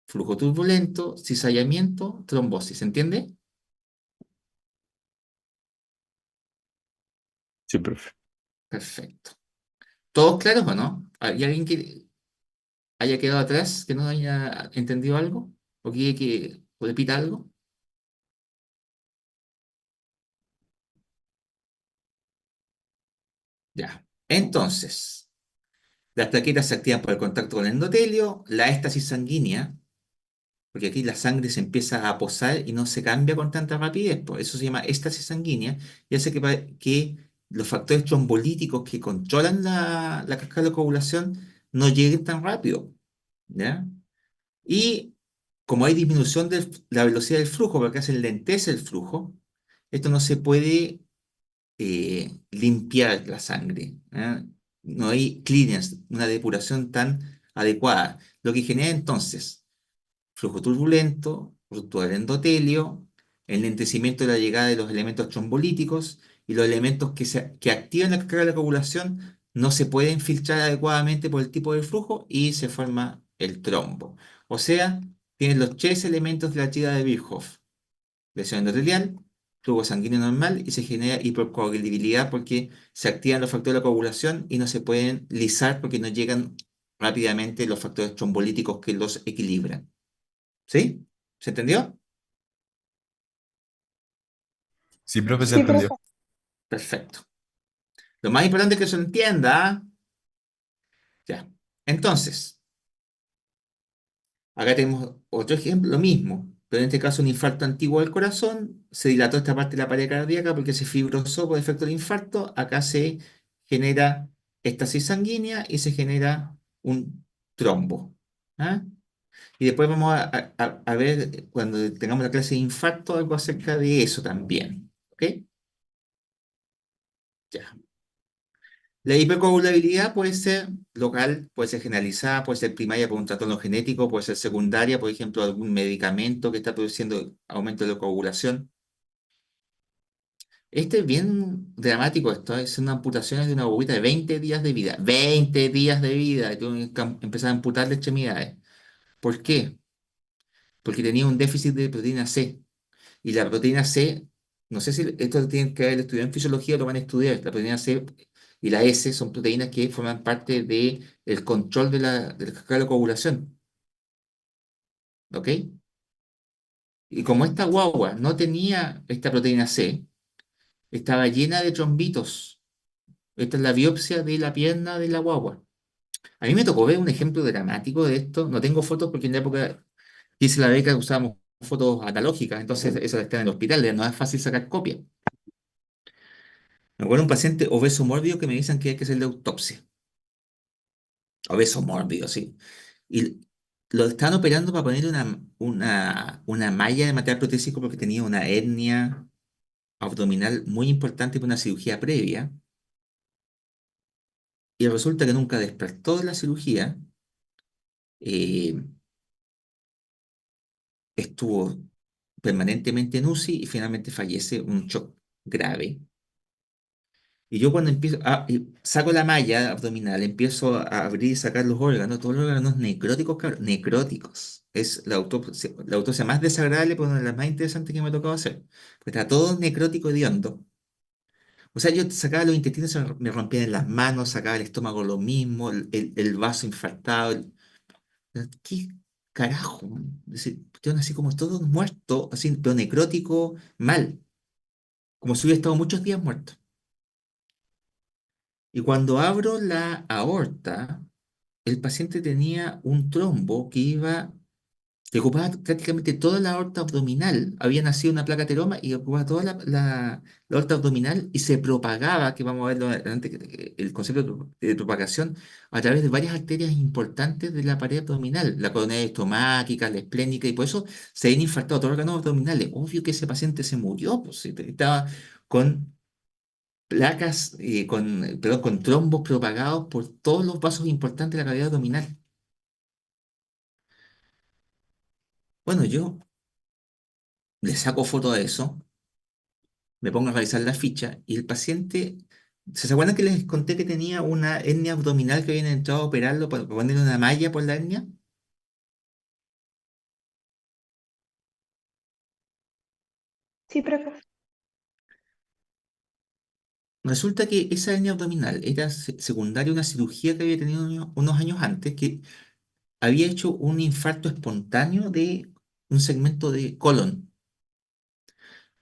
flujo turbulento, cizallamiento, trombosis, ¿entiende? Sí, profe. Perfecto. ¿Todos claros o no? ¿Hay alguien que haya quedado atrás, que no haya entendido algo? ¿O que repita algo? Ya. Entonces, las plaquetas se activan por el contacto con el endotelio, la éstasis sanguínea, porque aquí la sangre se empieza a posar y no se cambia con tanta rapidez, por eso se llama éstasis sanguínea, y hace que los factores trombolíticos que controlan la cascada de coagulación no lleguen tan rápido, ¿ya? Y como hay disminución de la velocidad del flujo, porque hace lentece el flujo, esto no se puede limpiar la sangre, ¿ah? No hay clearance, una depuración tan adecuada, lo que genera entonces flujo turbulento, ruptura del endotelio, el lentecimiento de la llegada de los elementos trombolíticos y los elementos que activan la carga de la coagulación no se pueden filtrar adecuadamente por el tipo de flujo y se forma el trombo. O sea, tienen los tres elementos de la tríada de Virchow: lesión endotelial, flujo sanguíneo normal y se genera hipercoagulabilidad porque se activan los factores de la coagulación y no se pueden lisar porque no llegan rápidamente los factores trombolíticos que los equilibran. ¿Sí? ¿Se entendió? Sí, profe, se Sí, entendió. profe. Perfecto. Lo más importante es que se entienda. ¿Ah? Ya. Entonces, acá tenemos otro ejemplo, lo mismo, pero en este caso un infarto antiguo del corazón, se dilató esta parte de la pared cardíaca porque se fibrosó por efecto del infarto, acá se genera éstasis sanguínea y se genera un trombo. ¿Ah? Y después vamos a ver, cuando tengamos la clase de infarto, algo acerca de eso también. ¿Ok? Ya. La hipercoagulabilidad puede ser local, puede ser generalizada, puede ser primaria por un trastorno genético, puede ser secundaria, por ejemplo, algún medicamento que está produciendo aumento de la coagulación. Este es bien dramático esto, es una amputación de una bobita de 20 días de vida. 20 días de vida. Y tuve que empezar a amputarle extremidades. ¿Por qué? Porque tenía un déficit de proteína C. Y la proteína C, no sé si esto tiene que haber estudiado en fisiología o lo van a estudiar. La proteína C y la S son proteínas que forman parte del control de la cascada de la coagulación. ¿Ok? Y como esta guagua no tenía esta proteína C, estaba llena de trombitos. Esta es la biopsia de la pierna de la guagua. A mí me tocó ver un ejemplo dramático de esto. No tengo fotos porque en la época que hice la beca usábamos fotos analógicas, entonces eso está en el hospital, no es fácil sacar copia. Me acuerdo un paciente obeso mórbido que me dicen que hay que hacerle autopsia. Obeso mórbido, sí. Y lo estaban operando para ponerle una malla de material protésico porque tenía una hernia abdominal muy importante por una cirugía previa. Y resulta que nunca despertó de la cirugía. eh, Estuvo permanentemente en UCI y finalmente fallece un shock grave. Y yo cuando empiezo, saco la malla abdominal, empiezo a abrir y sacar los órganos, todos los órganos necróticos, cabrón, necróticos. Es la autopsia más desagradable, pero una de las más interesantes que me ha tocado hacer. Porque está todo necrótico hediondo. O sea, yo sacaba los intestinos, me rompían en las manos, sacaba el estómago lo mismo, el vaso infartado. ¿Qué carajo? Es decir, cuestión así como todo muerto, así, pero necrótico, mal. Como si hubiera estado muchos días muerto. Y cuando abro la aorta, el paciente tenía un trombo que ocupaba prácticamente toda la aorta abdominal. Había nacido una placa ateroma y ocupaba toda la aorta abdominal y se propagaba, que vamos a verlo adelante, el concepto de propagación, a través de varias arterias importantes de la pared abdominal, la coronaria estomática, la esplénica, y por eso se habían infartado todos los órganos abdominales. Obvio que ese paciente se murió, pues, si estaba con placas, perdón, con trombos propagados por todos los vasos importantes de la cavidad abdominal. Bueno, yo le saco foto de eso, me pongo a revisar la ficha y el paciente, ¿se acuerdan que les conté que tenía una hernia abdominal que habían entrado a operarlo para ponerle una malla por la hernia? Sí, profe. Resulta que esa hernia abdominal era secundaria a una cirugía que había tenido unos años antes, que había hecho un infarto espontáneo de un segmento de colon.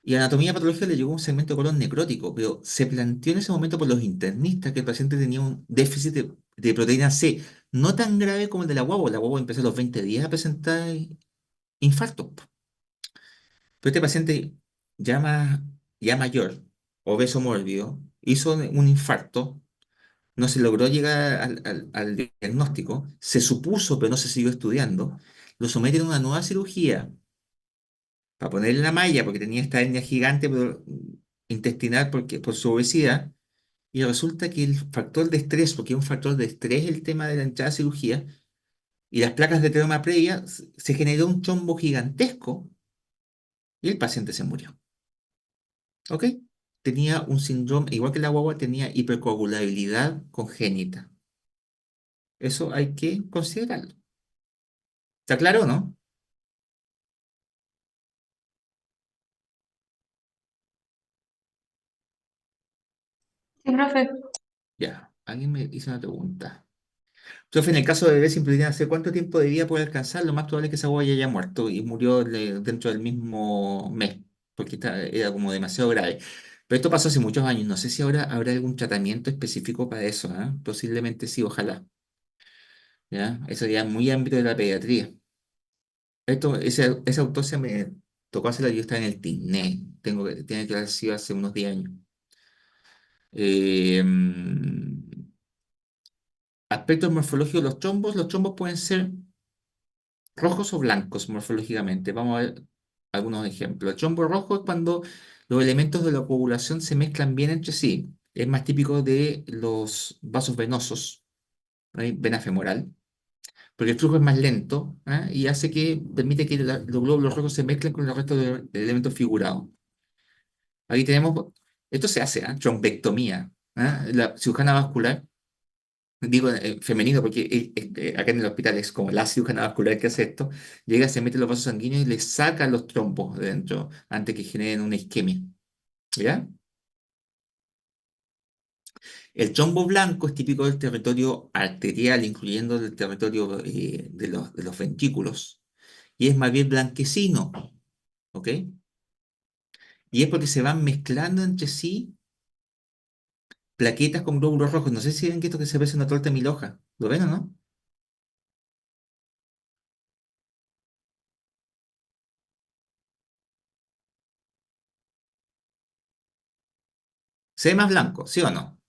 Y a anatomía patológica le llegó un segmento de colon necrótico, pero se planteó en ese momento por los internistas que el paciente tenía un déficit de proteína C, no tan grave como el de la guagua. La guagua empezó a los 20 días a presentar infarto. Pero este paciente ya mayor, obeso mórbido, hizo un infarto, no se logró llegar al diagnóstico, se supuso, pero no se siguió estudiando, lo someten a una nueva cirugía para ponerle la malla porque tenía esta hernia gigante intestinal por su obesidad. Y resulta que el factor de estrés, porque es un factor de estrés el tema de la entrada a cirugía, y las placas de trauma previa, se generó un trombo gigantesco y el paciente se murió. ¿Ok? Tenía un síndrome, igual que la guagua, tenía hipercoagulabilidad congénita. Eso hay que considerarlo. ¿Está claro o no? Sí, profe. Ya, alguien me hizo una pregunta. Entonces, en el caso de bebés sin proteína C, ¿cuánto tiempo de vida puede alcanzar? Lo más probable es que esa guagua ya haya muerto y murió dentro del mismo mes, porque era como demasiado grave. Pero esto pasó hace muchos años. No sé si ahora habrá algún tratamiento específico para eso, ¿ah? Posiblemente sí, ojalá. ¿Ya? Eso ya es muy ámbito de la pediatría. Esa autopsia me tocó hacerla, yo estaba en el TINE. Tiene que haber sido hace unos 10 años. Aspectos morfológicos de los trombos. Los trombos pueden ser rojos o blancos morfológicamente. Vamos a ver algunos ejemplos. El trombo rojo es cuando los elementos de la coagulación se mezclan bien entre sí. Es más típico de los vasos venosos, ¿no? Vena femoral, porque el flujo es más lento, ¿ah? Y permite que los glóbulos rojos se mezclen con el resto de elementos figurados. Aquí tenemos Esto se hace, ¿ah? Trombectomía. ¿Ah? La cirujana vascular, digo femenino porque acá en el hospital es como la cirujana vascular que hace esto, llega, se mete los vasos sanguíneos y le saca los trombos de dentro antes que generen una isquemia. ¿Ya? El trombo blanco es típico del territorio arterial, incluyendo el territorio de los ventrículos, y es más bien blanquecino, ¿ok? Y es porque se van mezclando entre sí plaquetas con glóbulos rojos. No sé si ven que esto que se parece a una torta de mil hojas. ¿Lo ven o no? Se ve más blanco, ¿sí o no?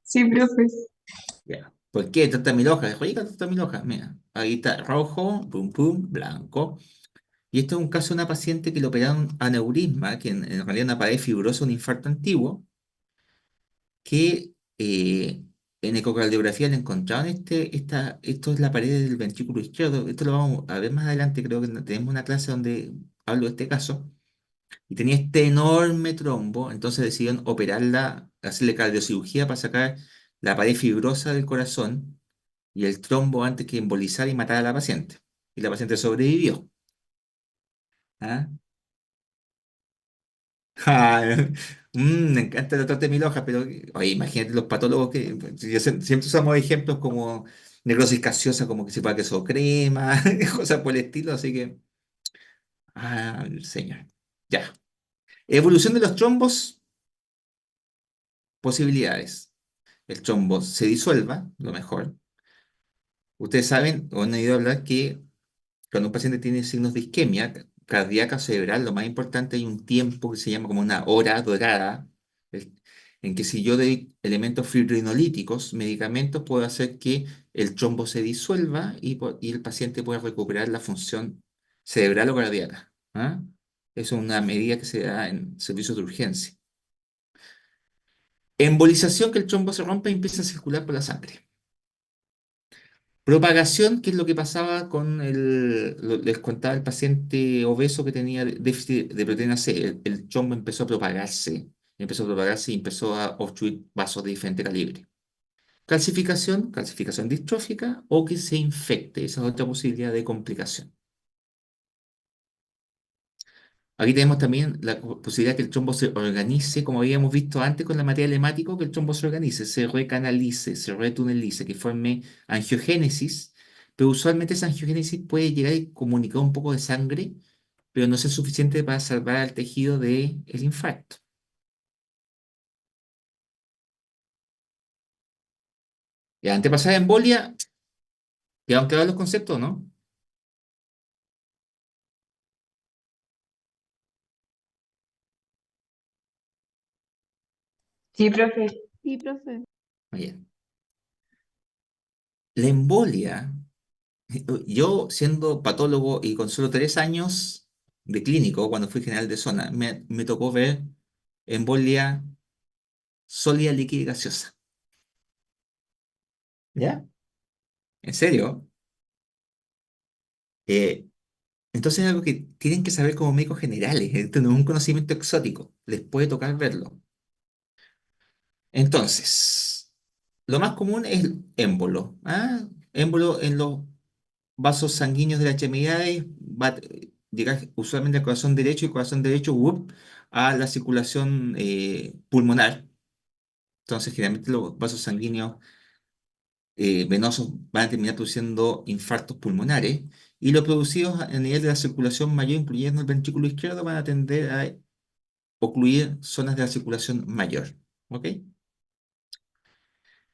Sí, profe. Ya. ¿Por qué torta de mil hojas? Rica torta de mil hojas. Mira, ahí está rojo, pum, pum, blanco. Y esto es un caso de una paciente que le operaron aneurisma, que en realidad es una pared fibrosa, un infarto antiguo, que en ecocardiografía le encontraron esto es la pared del ventrículo izquierdo. Esto lo vamos a ver más adelante, creo que tenemos una clase donde hablo de este caso. Y tenía este enorme trombo, entonces decidieron operarla, hacerle cardiocirugía para sacar la pared fibrosa del corazón y el trombo antes que embolizar y matar a la paciente. Y la paciente sobrevivió. ¿Ah? Ah, me encanta la torta de mil hojas, pero oye, imagínate los patólogos que siempre usamos ejemplos como necrosis gaseosa, como que se puede queso crema, cosas por el estilo, así que, señor. Ya. Evolución de los trombos, posibilidades. El trombo se disuelva, lo mejor. Ustedes saben o han oído hablar que cuando un paciente tiene signos de isquemia cardíaca cerebral, lo más importante hay un tiempo que se llama como una hora dorada, el- en que si yo doy elementos fibrinolíticos, medicamentos, puedo hacer que el trombo se disuelva y el paciente pueda recuperar la función cerebral o cardíaca. ¿Ah? Eso es una medida que se da en servicios de urgencia. Embolización, que el trombo se rompe y empieza a circular por la sangre. Propagación, que es lo que pasaba con les contaba el paciente obeso que tenía déficit de proteína C. El trombo empezó a propagarse y empezó a obstruir vasos de diferente calibre. Calcificación distrófica o que se infecte. Esa es otra posibilidad de complicación. Aquí tenemos también la posibilidad que el trombo se organice, como habíamos visto antes con la material hemático, que el trombo se organice, se recanalice, se retunelice, que forme angiogénesis, pero usualmente esa angiogénesis puede llegar y comunicar un poco de sangre, pero no es suficiente para salvar al tejido del infarto. Y antes de pasar a embolia, ¿quedaron claros los conceptos, no? Sí, profe. Sí, profe. Muy bien. La embolia, yo siendo patólogo y con solo 3 años de clínico, cuando fui general de zona, me tocó ver embolia sólida, líquida y gaseosa. ¿Ya? ¿En serio? Eh, entonces es algo que tienen que saber como médicos generales. Esto no es un conocimiento exótico. Les puede tocar verlo. Entonces, lo más común es el émbolo. ¿Ah? Émbolo en los vasos sanguíneos de las extremidades va a llegar usualmente al corazón derecho y el corazón derecho a la circulación pulmonar. Entonces, generalmente los vasos sanguíneos venosos van a terminar produciendo infartos pulmonares y los producidos a nivel de la circulación mayor, incluyendo el ventrículo izquierdo, van a tender a ocluir zonas de la circulación mayor. ¿Ok?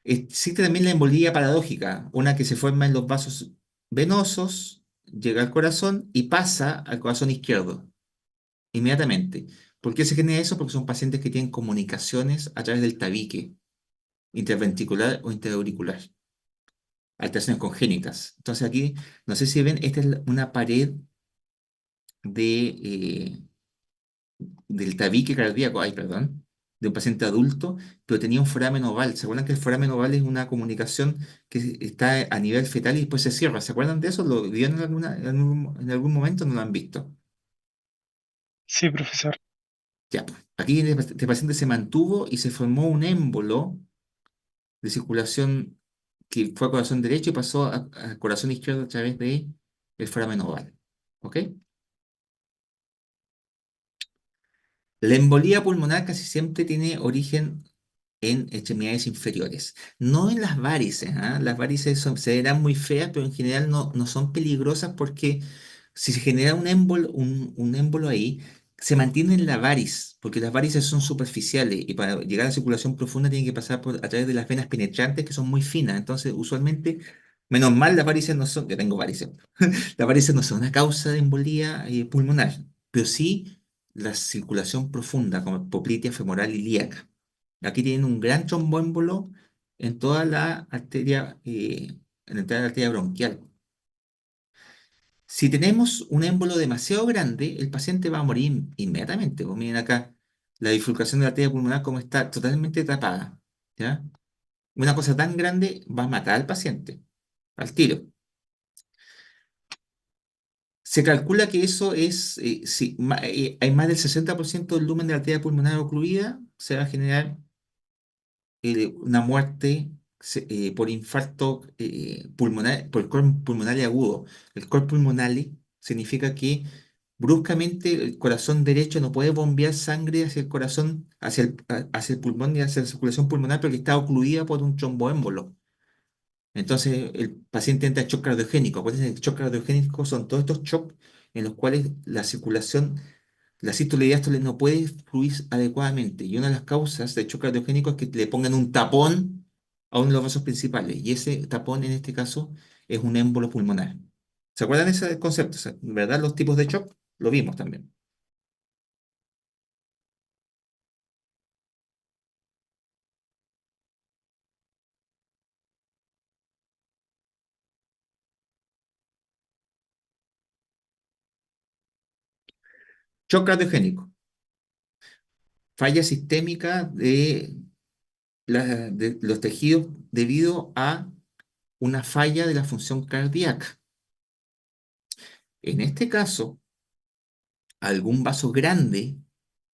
Existe también la embolía paradójica, una que se forma en los vasos venosos, llega al corazón y pasa al corazón izquierdo inmediatamente. ¿Por qué se genera eso? Porque son pacientes que tienen comunicaciones a través del tabique interventricular o interauricular, alteraciones congénitas. Entonces aquí, no sé si ven, esta es una pared de, del tabique cardíaco, ay, perdón, de un paciente adulto, pero tenía un foramen oval. ¿Se acuerdan que el foramen oval es una comunicación que está a nivel fetal y después se cierra? ¿Se acuerdan de eso? ¿Lo vieron en algún momento o no lo han visto? Sí, profesor. Ya, pues, aquí este paciente se mantuvo y se formó un émbolo de circulación que fue a corazón derecho y pasó a corazón izquierdo a través de el foramen oval. ¿Ok? La embolía pulmonar casi siempre tiene origen en extremidades inferiores, no en las varices. ¿Ah? Las varices se verán muy feas, pero en general no son peligrosas porque si se genera un émbolo ahí, se mantiene en la variz, porque las varices son superficiales y para llegar a la circulación profunda tiene que pasar a través de las venas penetrantes que son muy finas. Entonces, usualmente, menos mal, las varices no son, yo tengo varices, las varices no son una causa de embolía pulmonar, pero sí la circulación profunda, como poplitea femoral ilíaca. Aquí tienen un gran tromboémbolo en toda la arteria, en la entrada de la arteria bronquial. Si tenemos un émbolo demasiado grande, el paciente va a morir inmediatamente. Pues miren acá, la bifurcación de la arteria pulmonar como está totalmente tapada, ¿ya? Una cosa tan grande va a matar al paciente, al tiro. Se calcula que eso es, si hay más del 60% del lumen de la arteria pulmonar ocluida, se va a generar una muerte por infarto pulmonar, por cor pulmonar agudo. El cor pulmonar significa que bruscamente el corazón derecho no puede bombear sangre hacia el corazón, hacia el pulmón y hacia la circulación pulmonar porque está ocluida por un tromboémbolo. Entonces el paciente entra en shock cardiogénico. Acuérdense que el shock cardiogénico son todos estos shocks en los cuales la circulación, la sístole y diástole no puede fluir adecuadamente. Y una de las causas de shock cardiogénico es que le pongan un tapón a uno de los vasos principales. Y ese tapón en este caso es un émbolo pulmonar. ¿Se acuerdan de ese concepto? O sea, ¿verdad? Los tipos de shock lo vimos también. Shock cardiogénico. Falla sistémica de los tejidos debido a una falla de la función cardíaca. En este caso, algún vaso grande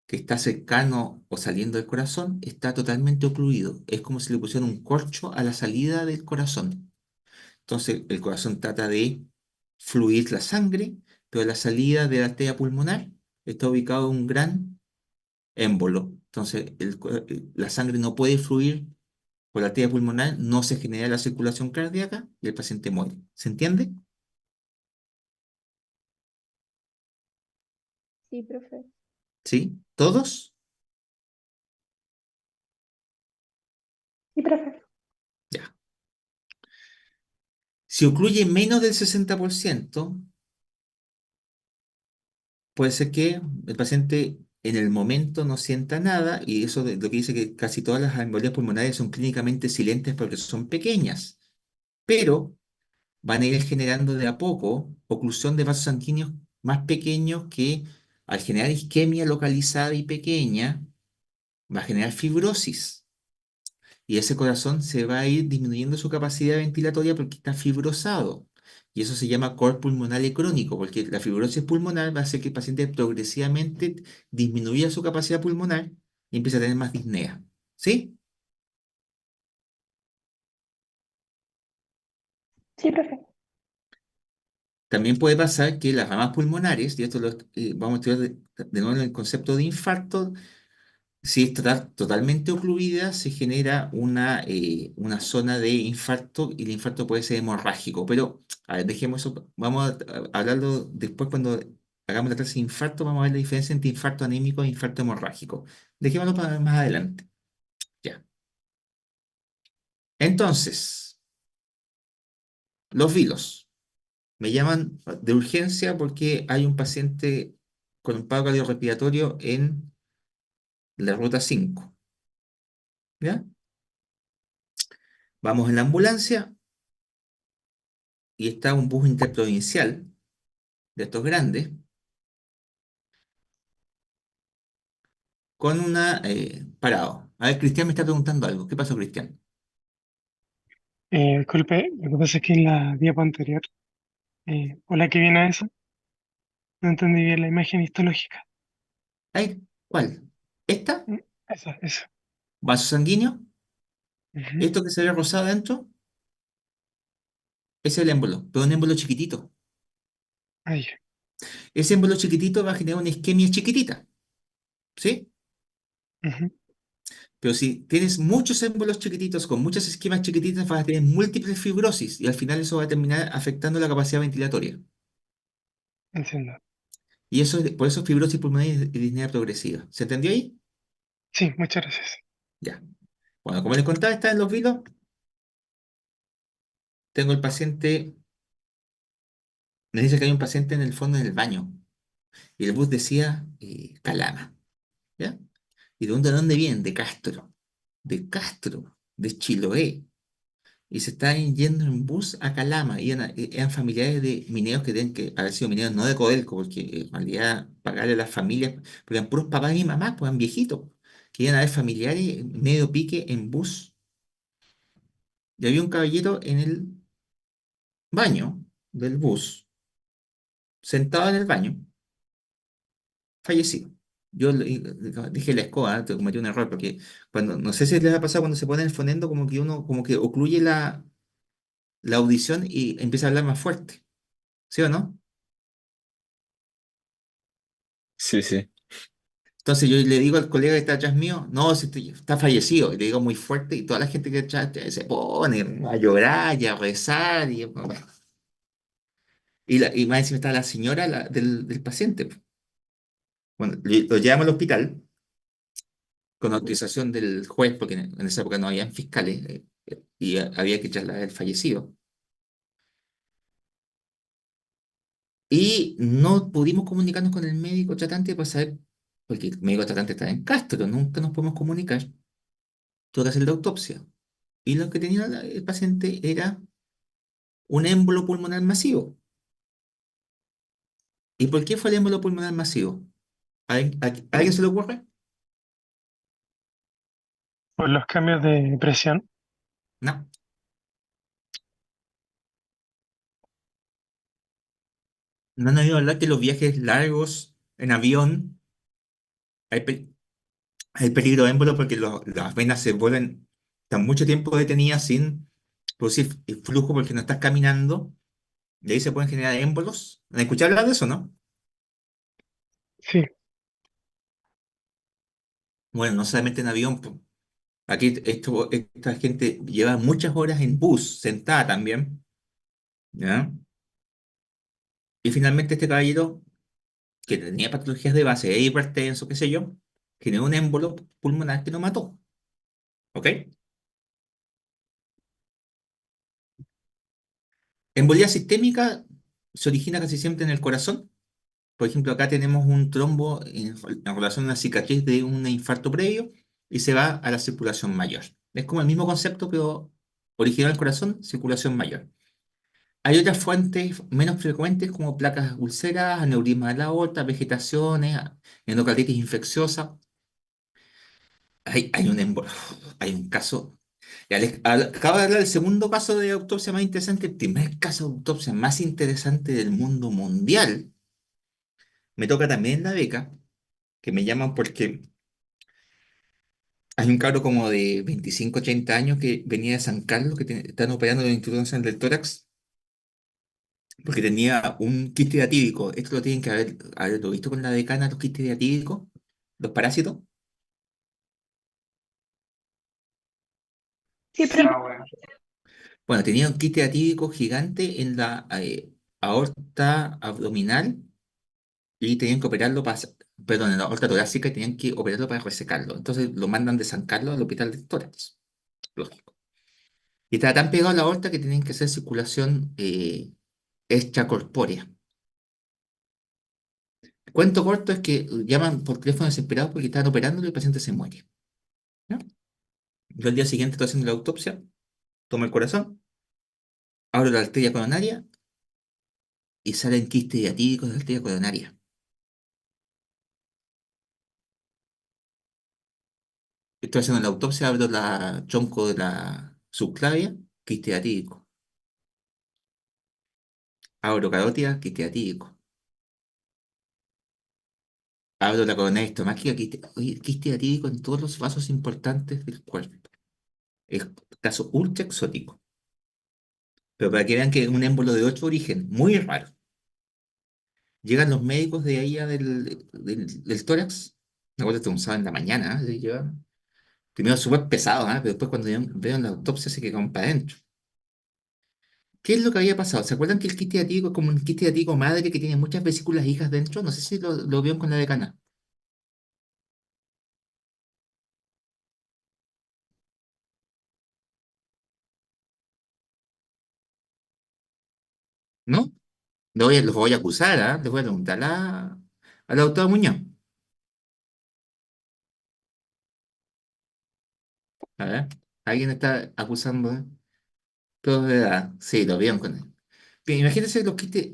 que está cercano o saliendo del corazón está totalmente ocluido. Es como si le pusieran un corcho a la salida del corazón. Entonces, el corazón trata de fluir la sangre, pero la salida de la arteria pulmonar está ubicado un gran émbolo. Entonces, la sangre no puede fluir por la arteria pulmonar, no se genera la circulación cardíaca y el paciente muere. ¿Se entiende? Sí, profe. ¿Sí? ¿Todos? Sí, profe. Ya. Si ocluye menos del 60%, puede ser que el paciente en el momento no sienta nada, y eso lo que dice que casi todas las embolías pulmonares son clínicamente silentes porque son pequeñas, pero van a ir generando de a poco oclusión de vasos sanguíneos más pequeños que al generar isquemia localizada y pequeña, va a generar fibrosis. Y ese corazón se va a ir disminuyendo su capacidad ventilatoria porque está fibrosado. Y eso se llama cor pulmonar crónico, porque la fibrosis pulmonar va a hacer que el paciente progresivamente disminuya su capacidad pulmonar y empiece a tener más disnea. ¿Sí? Sí, profe. También puede pasar que las ramas pulmonares, y esto vamos a estudiar de nuevo en el concepto de infarto, si está totalmente ocluida, se genera una zona de infarto y el infarto puede ser hemorrágico. Pero, a ver, dejemos eso, vamos a hablarlo después cuando hagamos la clase de infarto, vamos a ver la diferencia entre infarto anémico e infarto hemorrágico. Dejémoslo para más adelante. Ya. Entonces, los vilos. Me llaman de urgencia porque hay un paciente con un paro cardiorrespiratorio en la ruta 5. ¿Ya? Vamos en la ambulancia y está un bus interprovincial de estos grandes, con una parado. A ver, Cristian me está preguntando algo. ¿Qué pasó, Cristian? Disculpe, lo que pasa es que en la diapo anterior, o la que viene a esa, no entendí bien la imagen histológica. Ay, ¿Cuál? ¿Esta? Esa. ¿Vaso sanguíneo? Ujú. ¿Esto que se ve rosado adentro? Ese es el émbolo, pero un émbolo chiquitito. Ahí. Ese émbolo chiquitito va a generar una isquemia chiquitita, ¿sí? Ujú. Pero si tienes muchos émbolos chiquititos con muchas isquemias chiquititas, vas a tener múltiples fibrosis y al final eso va a terminar afectando la capacidad ventilatoria. Entiendo. Y eso por eso es fibrosis pulmonar y disnea progresiva. ¿Se entendió ahí? Sí, muchas gracias. Ya. Bueno, como les contaba, está en los vilos. Tengo el paciente, me dice que hay un paciente en el fondo del baño y el bus decía Calama, ¿ya? ¿Y de dónde vienen? De Castro, de Chiloé. Y se estaban yendo en bus a Calama. Y eran familiares de mineros que tienen que haber sido mineros, no de Codelco, porque en realidad pagarle a las familias, porque eran puros papás y mamás, pues eran viejitos, que iban a ver familiares medio pique en bus. Y había un caballero en el baño del bus, sentado en el baño, fallecido. Yo dije la escoba, te cometí un error, porque cuando, no sé si les ha pasado cuando se pone el fonendo, como que uno, como que ocluye la audición y empieza a hablar más fuerte, ¿sí o no? Sí, sí. Entonces yo le digo al colega que está atrás mío, no, si está fallecido, y le digo muy fuerte, y toda la gente que está atrás se pone a llorar y a rezar, y más encima está la señora del paciente. Bueno, lo llevamos al hospital con autorización del juez, porque en esa época no habían fiscales, y había que trasladar al fallecido. Y no pudimos comunicarnos con el médico tratante para saber, porque el médico tratante está en Castro, nunca nos podemos comunicar, tuvo que hacer la autopsia. Y lo que tenía el paciente era un émbolo pulmonar masivo. ¿Y por qué fue el émbolo pulmonar masivo? ¿A alguien se le ocurre? Por los cambios de presión. No. No han oído hablar que los viajes largos en avión hay, hay peligro de émbolo porque las venas se vuelven, están mucho tiempo detenidas sin producir flujo porque no estás caminando y ahí se pueden generar émbolos. ¿Han escuchado hablar de eso, no? Sí. Bueno, no solamente en avión. Aquí esta gente lleva muchas horas en bus, sentada también, ¿ya? Y finalmente este caballero, que tenía patologías de base, hipertenso, qué sé yo, generó un émbolo pulmonar que lo mató, ¿ok? Embolía sistémica se origina casi siempre en el corazón. Por ejemplo, acá tenemos un trombo en relación a una cicatriz de un infarto previo y se va a la circulación mayor. Es como el mismo concepto, pero original el corazón, circulación mayor. Hay otras fuentes menos frecuentes como placas ulceradas, aneurisma de la aorta, vegetaciones, endocarditis infecciosa. Hay un caso. Acabo de hablar del segundo caso de autopsia más interesante. El primer caso de autopsia más interesante del mundo mundial. Me toca también en la beca, que me llaman porque hay un cabro como de 25 80 años que venía de San Carlos, que están operando en el Instituto Nacional del Tórax, porque tenía un quiste diatídico. Esto lo tienen que haberlo visto con la decana, los quistes diatídicos, los parásitos. Sí, profe. Bueno, tenía un quiste diatídico gigante en la aorta abdominal y tenían que operarlo perdón, en la aorta torácica y tenían que operarlo para resecarlo. Entonces lo mandan de San Carlos al hospital de tórax. Lógico. Y estaba tan pegado a la aorta que tenían que hacer circulación extracorpórea. Cuento corto es que llaman por teléfono desesperado porque estaban operándolo y el paciente se muere, ¿no? Yo al día siguiente estoy haciendo la autopsia, tomo el corazón, abro la arteria coronaria y salen quistes diatídicos de la arteria coronaria. Estoy haciendo la autopsia, abro la tronco de la subclavia, quiste diatídico. Abro carótida, quiste diatídico. Abro la coronaria estomática, oye, quiste atípico en todos los vasos importantes del cuerpo. Es caso ultra exótico. Pero para que vean que es un émbolo de otro origen, muy raro. Llegan los médicos de ahí del tórax. Me acuerdo que un sábado en la mañana, ¿eh? Llegaban. Primero súper pesado, ¿eh? Pero después cuando vieron la autopsia se quedaron para adentro. ¿Qué es lo que había pasado? ¿Se acuerdan que el quiste diatírico es como un quiste diatírico madre que tiene muchas vesículas hijas dentro? No sé si lo vieron con la decana. ¿No? Los voy a acusar, ¿ah? Les voy a preguntar a la doctora Muñoz. A ver, ¿alguien está acusando? Todo de edad. Sí, lo vieron con él. Bien, imagínense los quistes,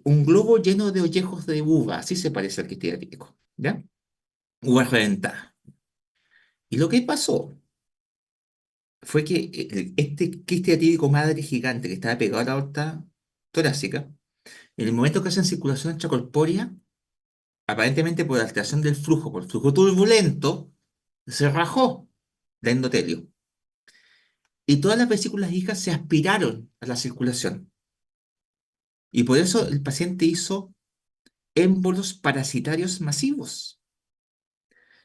un globo lleno de ollejos de uva, así se parece al quiste diabético, ¿ya? Uva reventada. Y lo que pasó fue que este quiste diabético madre gigante que estaba pegado a la aorta torácica, en el momento que hacen circulación extracorpórea, aparentemente por alteración del flujo, por flujo turbulento, se rajó la endotelio. Y todas las vesículas hijas se aspiraron a la circulación. Y por eso el paciente hizo émbolos parasitarios masivos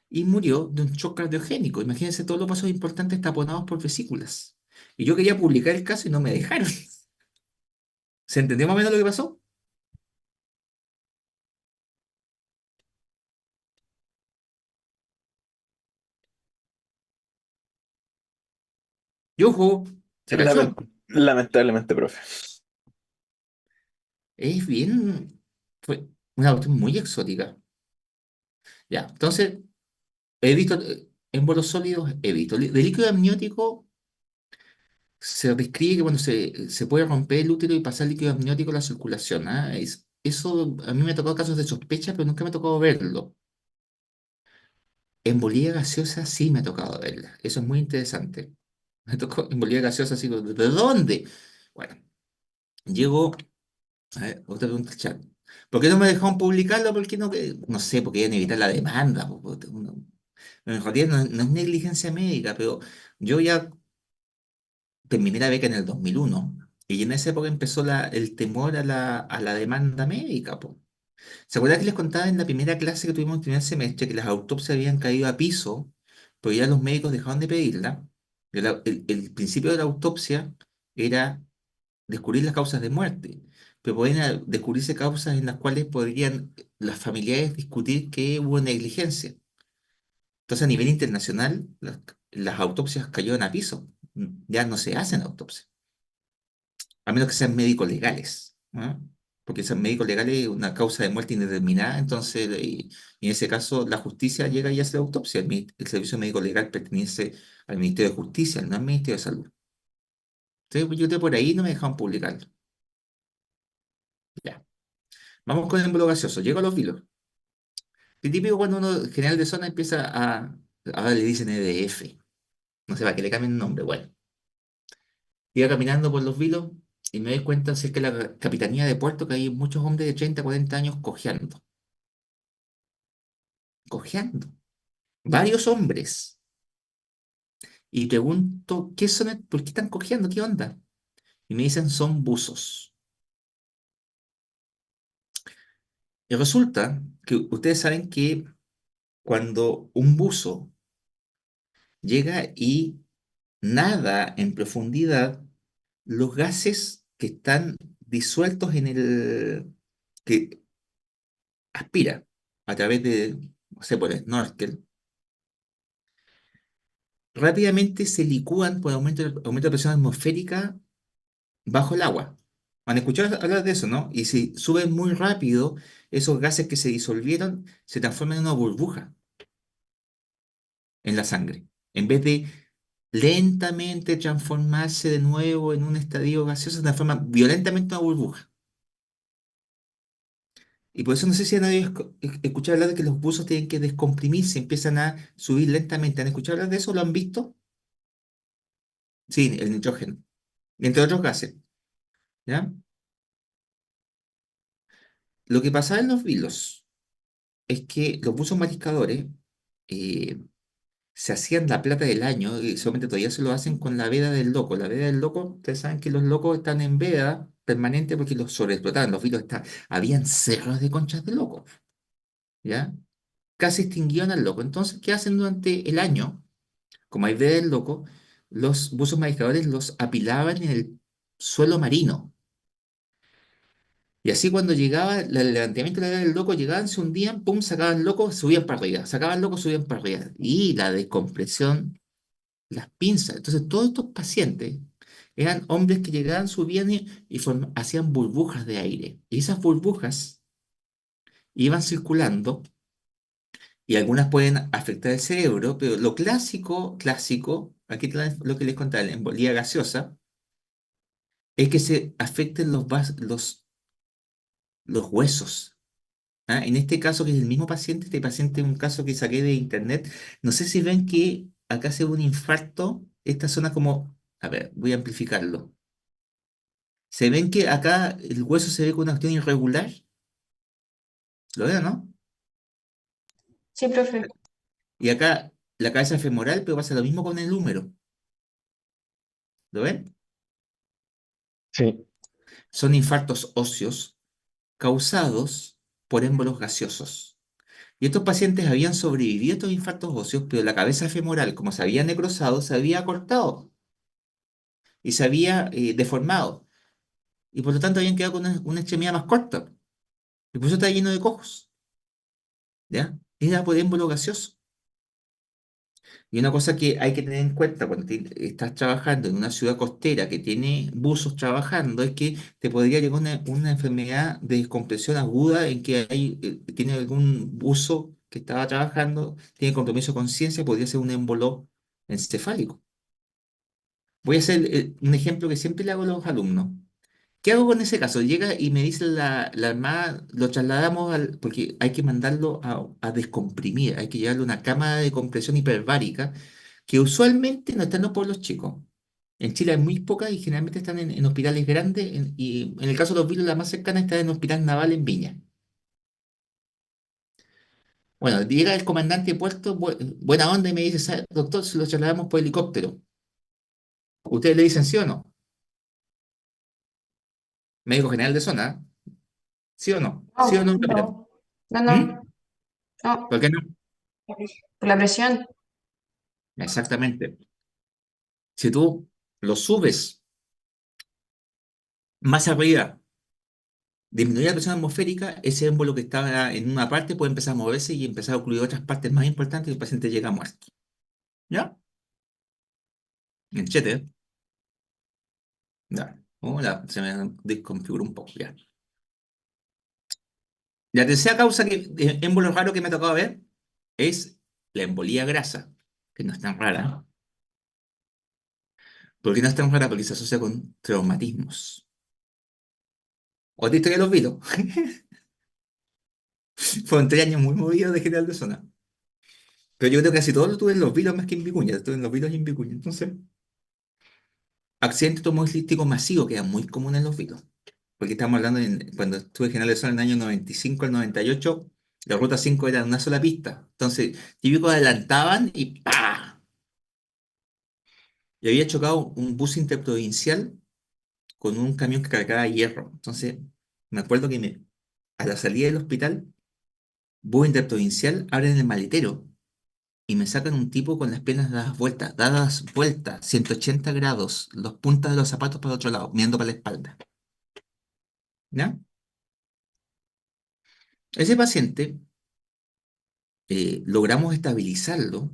y murió de un shock cardiogénico. Imagínense todos los vasos importantes taponados por vesículas. Y yo quería publicar el caso y no me dejaron. ¿Se entendió más o menos lo que pasó? Y ojo, se Lamen- cachó. Lamentablemente, profe. Es bien, fue una cuestión muy exótica. Ya, entonces, he visto émbolos sólidos, he visto. De líquido amniótico se describe que cuando se puede romper el útero y pasar líquido amniótico a la circulación. ¿Ah? Eso a mí me ha tocado casos de sospecha, pero nunca me ha tocado verlo. Embolía gaseosa sí me ha tocado verla. Eso es muy interesante. Me tocó embolía gaseosa así, ¿de dónde? Bueno, llego, a ver, otra pregunta al chat. ¿Por qué no me dejaron publicarlo? ¿Por qué no? No sé, porque querían evitar la demanda. En realidad no es negligencia médica, pero yo ya terminé la beca en el 2001 y en esa época empezó el temor a la demanda médica, po. ¿Se acuerdan que les contaba en la primera clase que tuvimos en el primer semestre que las autopsias habían caído a piso, pero ya los médicos dejaron de pedirla? El principio de la autopsia era descubrir las causas de muerte, pero podían descubrirse causas en las cuales podrían las familiares discutir que hubo negligencia. Entonces, a nivel internacional, las autopsias cayeron a piso. Ya no se hacen autopsias, a menos que sean médicos legales, ¿no? Porque sean médicos legales, una causa de muerte indeterminada, entonces, y en ese caso, la justicia llega y hace la autopsia. El servicio médico legal pertenece al Ministerio de Justicia, no al Ministerio de Salud. Entonces, pues, yo por ahí no me dejaban publicarlo. Ya. Vamos con el émbolo gaseoso. Llego a los vilos. Es típico cuando uno, general de zona, empieza ahora le dicen EDF. No sé para qué le cambien el nombre. Bueno, iba caminando por los vilos y me doy cuenta cerca de la capitanía de Puerto que hay muchos hombres de 30 40 años cojeando. Cojeando. Varios hombres. Y pregunto, ¿qué son? ¿Por qué están cojeando? ¿Qué onda? Y me dicen, son buzos. Y resulta que ustedes saben que cuando un buzo llega y nada en profundidad, los gases que están disueltos que aspira a través de, no sé, por el snorkel, rápidamente se licúan por aumento de presión atmosférica bajo el agua. ¿Han escuchado hablar de eso, no? Y si suben muy rápido, esos gases que se disolvieron se transforman en una burbuja en la sangre. En vez de lentamente transformarse de nuevo en un estadio gaseoso, se transforma violentamente en una burbuja. Y por eso no sé si han escuchado hablar de que los buzos tienen que descomprimirse, empiezan a subir lentamente. ¿Han escuchado hablar de eso? ¿Lo han visto? Sí, el nitrógeno. Entre otros gases. ¿Ya? Lo que pasaba en los vilos es que los buzos mariscadores eh, se hacían la plata del año y solamente todavía se lo hacen con la veda del loco. La veda del loco, ustedes saben que los locos están en veda permanente porque los sobreexplotaban. Los vilos habían cerros de conchas de loco, ¿ya? Casi extinguían al loco. Entonces, ¿qué hacen durante el año? Como hay veda del loco, los buzos mariscadores los apilaban en el suelo marino. Y así cuando llegaba el levantamiento de la veda del loco, llegaban, se hundían, pum, sacaban loco, subían para arriba, sacaban loco, subían para arriba. Y la descompresión las pinzas. Entonces, todos estos pacientes eran hombres que llegaban, subían y hacían burbujas de aire. Y esas burbujas iban circulando y algunas pueden afectar el cerebro, pero lo clásico, clásico, aquí lo que les contaba, la embolía gaseosa, es que se afecten los huesos. ¿Ah? En este caso, que es el mismo paciente, este paciente es un caso que saqué de internet. No sé si ven que acá se ve un infarto, esta zona como, a ver, voy a amplificarlo. ¿Se ven que acá el hueso se ve con una cuestión irregular? ¿Lo ven, no? Sí, profe. Y acá la cabeza femoral, pero pasa lo mismo con el húmero. ¿Lo ven? Sí. Son infartos óseos causados por émbolos gaseosos. Y estos pacientes habían sobrevivido a estos infartos óseos, pero la cabeza femoral, como se había necrosado, se había cortado y se había deformado. Y por lo tanto habían quedado con una extremidad más corta. Y por eso está lleno de cojos. ¿Ya? Era por émbolo gaseoso. Y una cosa que hay que tener en cuenta cuando estás trabajando en una ciudad costera que tiene buzos trabajando es que te podría llegar una enfermedad de descompresión aguda en que tiene algún buzo que estaba trabajando, tiene compromiso de conciencia, podría ser un émbolo encefálico. Voy a hacer un ejemplo que siempre le hago a los alumnos. ¿Qué hago con ese caso? Llega y me dice la hermana, lo trasladamos porque hay que mandarlo a descomprimir, hay que llevarle una cámara de compresión hiperbárica, que usualmente no están en los pueblos chicos. En Chile hay muy pocas y generalmente están en hospitales grandes, y en el caso de los virus, la más cercana está en el Hospital Naval en Viña. Bueno, llega el comandante de puerto, buena onda, y me dice: "¿Sabe, doctor, si lo trasladamos por helicóptero? ¿Ustedes le dicen sí o no?" Médico general de zona, ¿eh? ¿Sí o no? ¿Sí o No, no, capitán? no, no, ¿Mm? no, no, ¿Por qué no? por la presión. Exactamente. Si tú lo subes más arriba, disminuir la presión atmosférica, ese émbolo que estaba en una parte puede empezar a moverse y empezar a ocluir otras partes más importantes y el paciente llega muerto. ¿Ya? Enchete, ¿eh? Ya. Hola, se me desconfiguró un poco, ya. La tercera causa émbolo raro que me ha tocado ver es la embolía grasa, que no es tan rara. ¿Por qué no es tan rara? Porque se asocia con traumatismos. Otra historia de los vilos. Fueron 3 años muy movidos de general de zona. Pero yo creo que casi todos lo tuve en los vilos más que en Vicuña. Estuve en los vilos y en Vicuña. Entonces, accidente automovilístico masivo que era muy común en los vilos. Porque estamos hablando cuando estuve en General de Zona en el año 95 al 98, la ruta 5 era una sola pista. Entonces, típicos adelantaban y ¡pa! Y había chocado un bus interprovincial con un camión que cargaba hierro. Entonces, me acuerdo que a la salida del hospital, bus interprovincial, abren el maletero y me sacan un tipo con las piernas dadas vueltas, 180 grados, los puntas de los zapatos para el otro lado, mirando para la espalda. ¿Ya? Ese paciente logramos estabilizarlo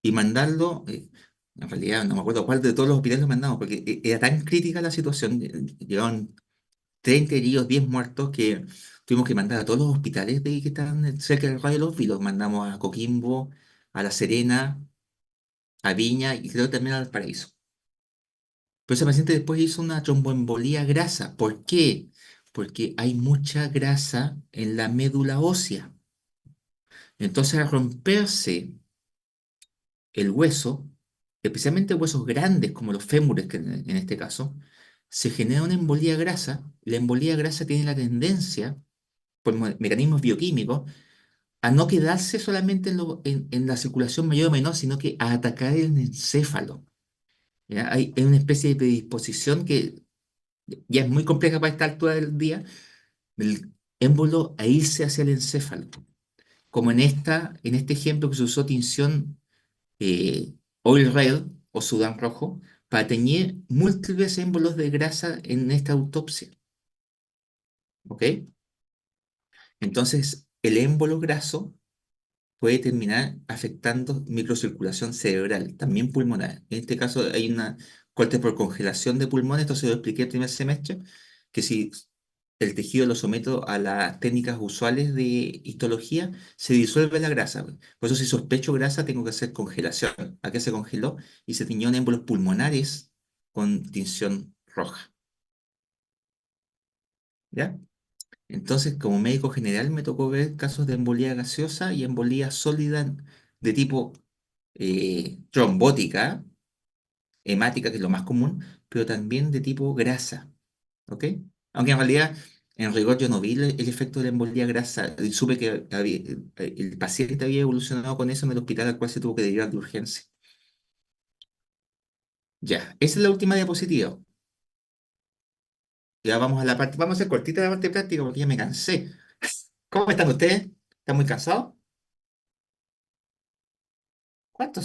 y mandarlo, en realidad no me acuerdo cuál de todos los hospitales lo mandamos, porque era tan crítica la situación, llegaban 30 heridos, 10 muertos, que tuvimos que mandar a todos los hospitales que estaban cerca del radio de los vilos. Mandamos a Coquimbo, a La Serena, a Viña y creo que también al Paraíso. Pero ese paciente después hizo una tromboembolía grasa. ¿Por qué? Porque hay mucha grasa en la médula ósea. Entonces, al romperse el hueso, especialmente huesos grandes como los fémures, que en este caso, se genera una embolía grasa. La embolía grasa tiene la tendencia por mecanismos bioquímicos, a no quedarse solamente en la circulación mayor o menor, sino que a atacar el encéfalo. ¿Ya? Hay una especie de predisposición que ya es muy compleja para esta altura del día, del émbolo a irse hacia el encéfalo. Como en este ejemplo que se usó tinción oil red o sudán rojo para teñir múltiples émbolos de grasa en esta autopsia. ¿Ok? Entonces, el émbolo graso puede terminar afectando microcirculación cerebral, también pulmonar. En este caso hay una corte por congelación de pulmones, esto se lo expliqué el primer semestre, que si el tejido lo someto a las técnicas usuales de histología, se disuelve la grasa. Por eso si sospecho grasa, tengo que hacer congelación. ¿A qué se congeló? Y se tiñó en émbolos pulmonares con tinción roja. ¿Ya? Entonces, como médico general, me tocó ver casos de embolía gaseosa y embolía sólida de tipo trombótica, hemática, que es lo más común, pero también de tipo grasa, ¿ok? Aunque en realidad, en rigor, yo no vi el efecto de la embolía grasa. Y supe que el paciente había evolucionado con eso en el hospital al cual se tuvo que derivar de urgencia. Ya, esa es la última diapositiva. Ya vamos a la parte, vamos a hacer cortita la parte práctica porque ya me cansé. ¿Cómo están ustedes? ¿Están muy cansados? ¿Cuántos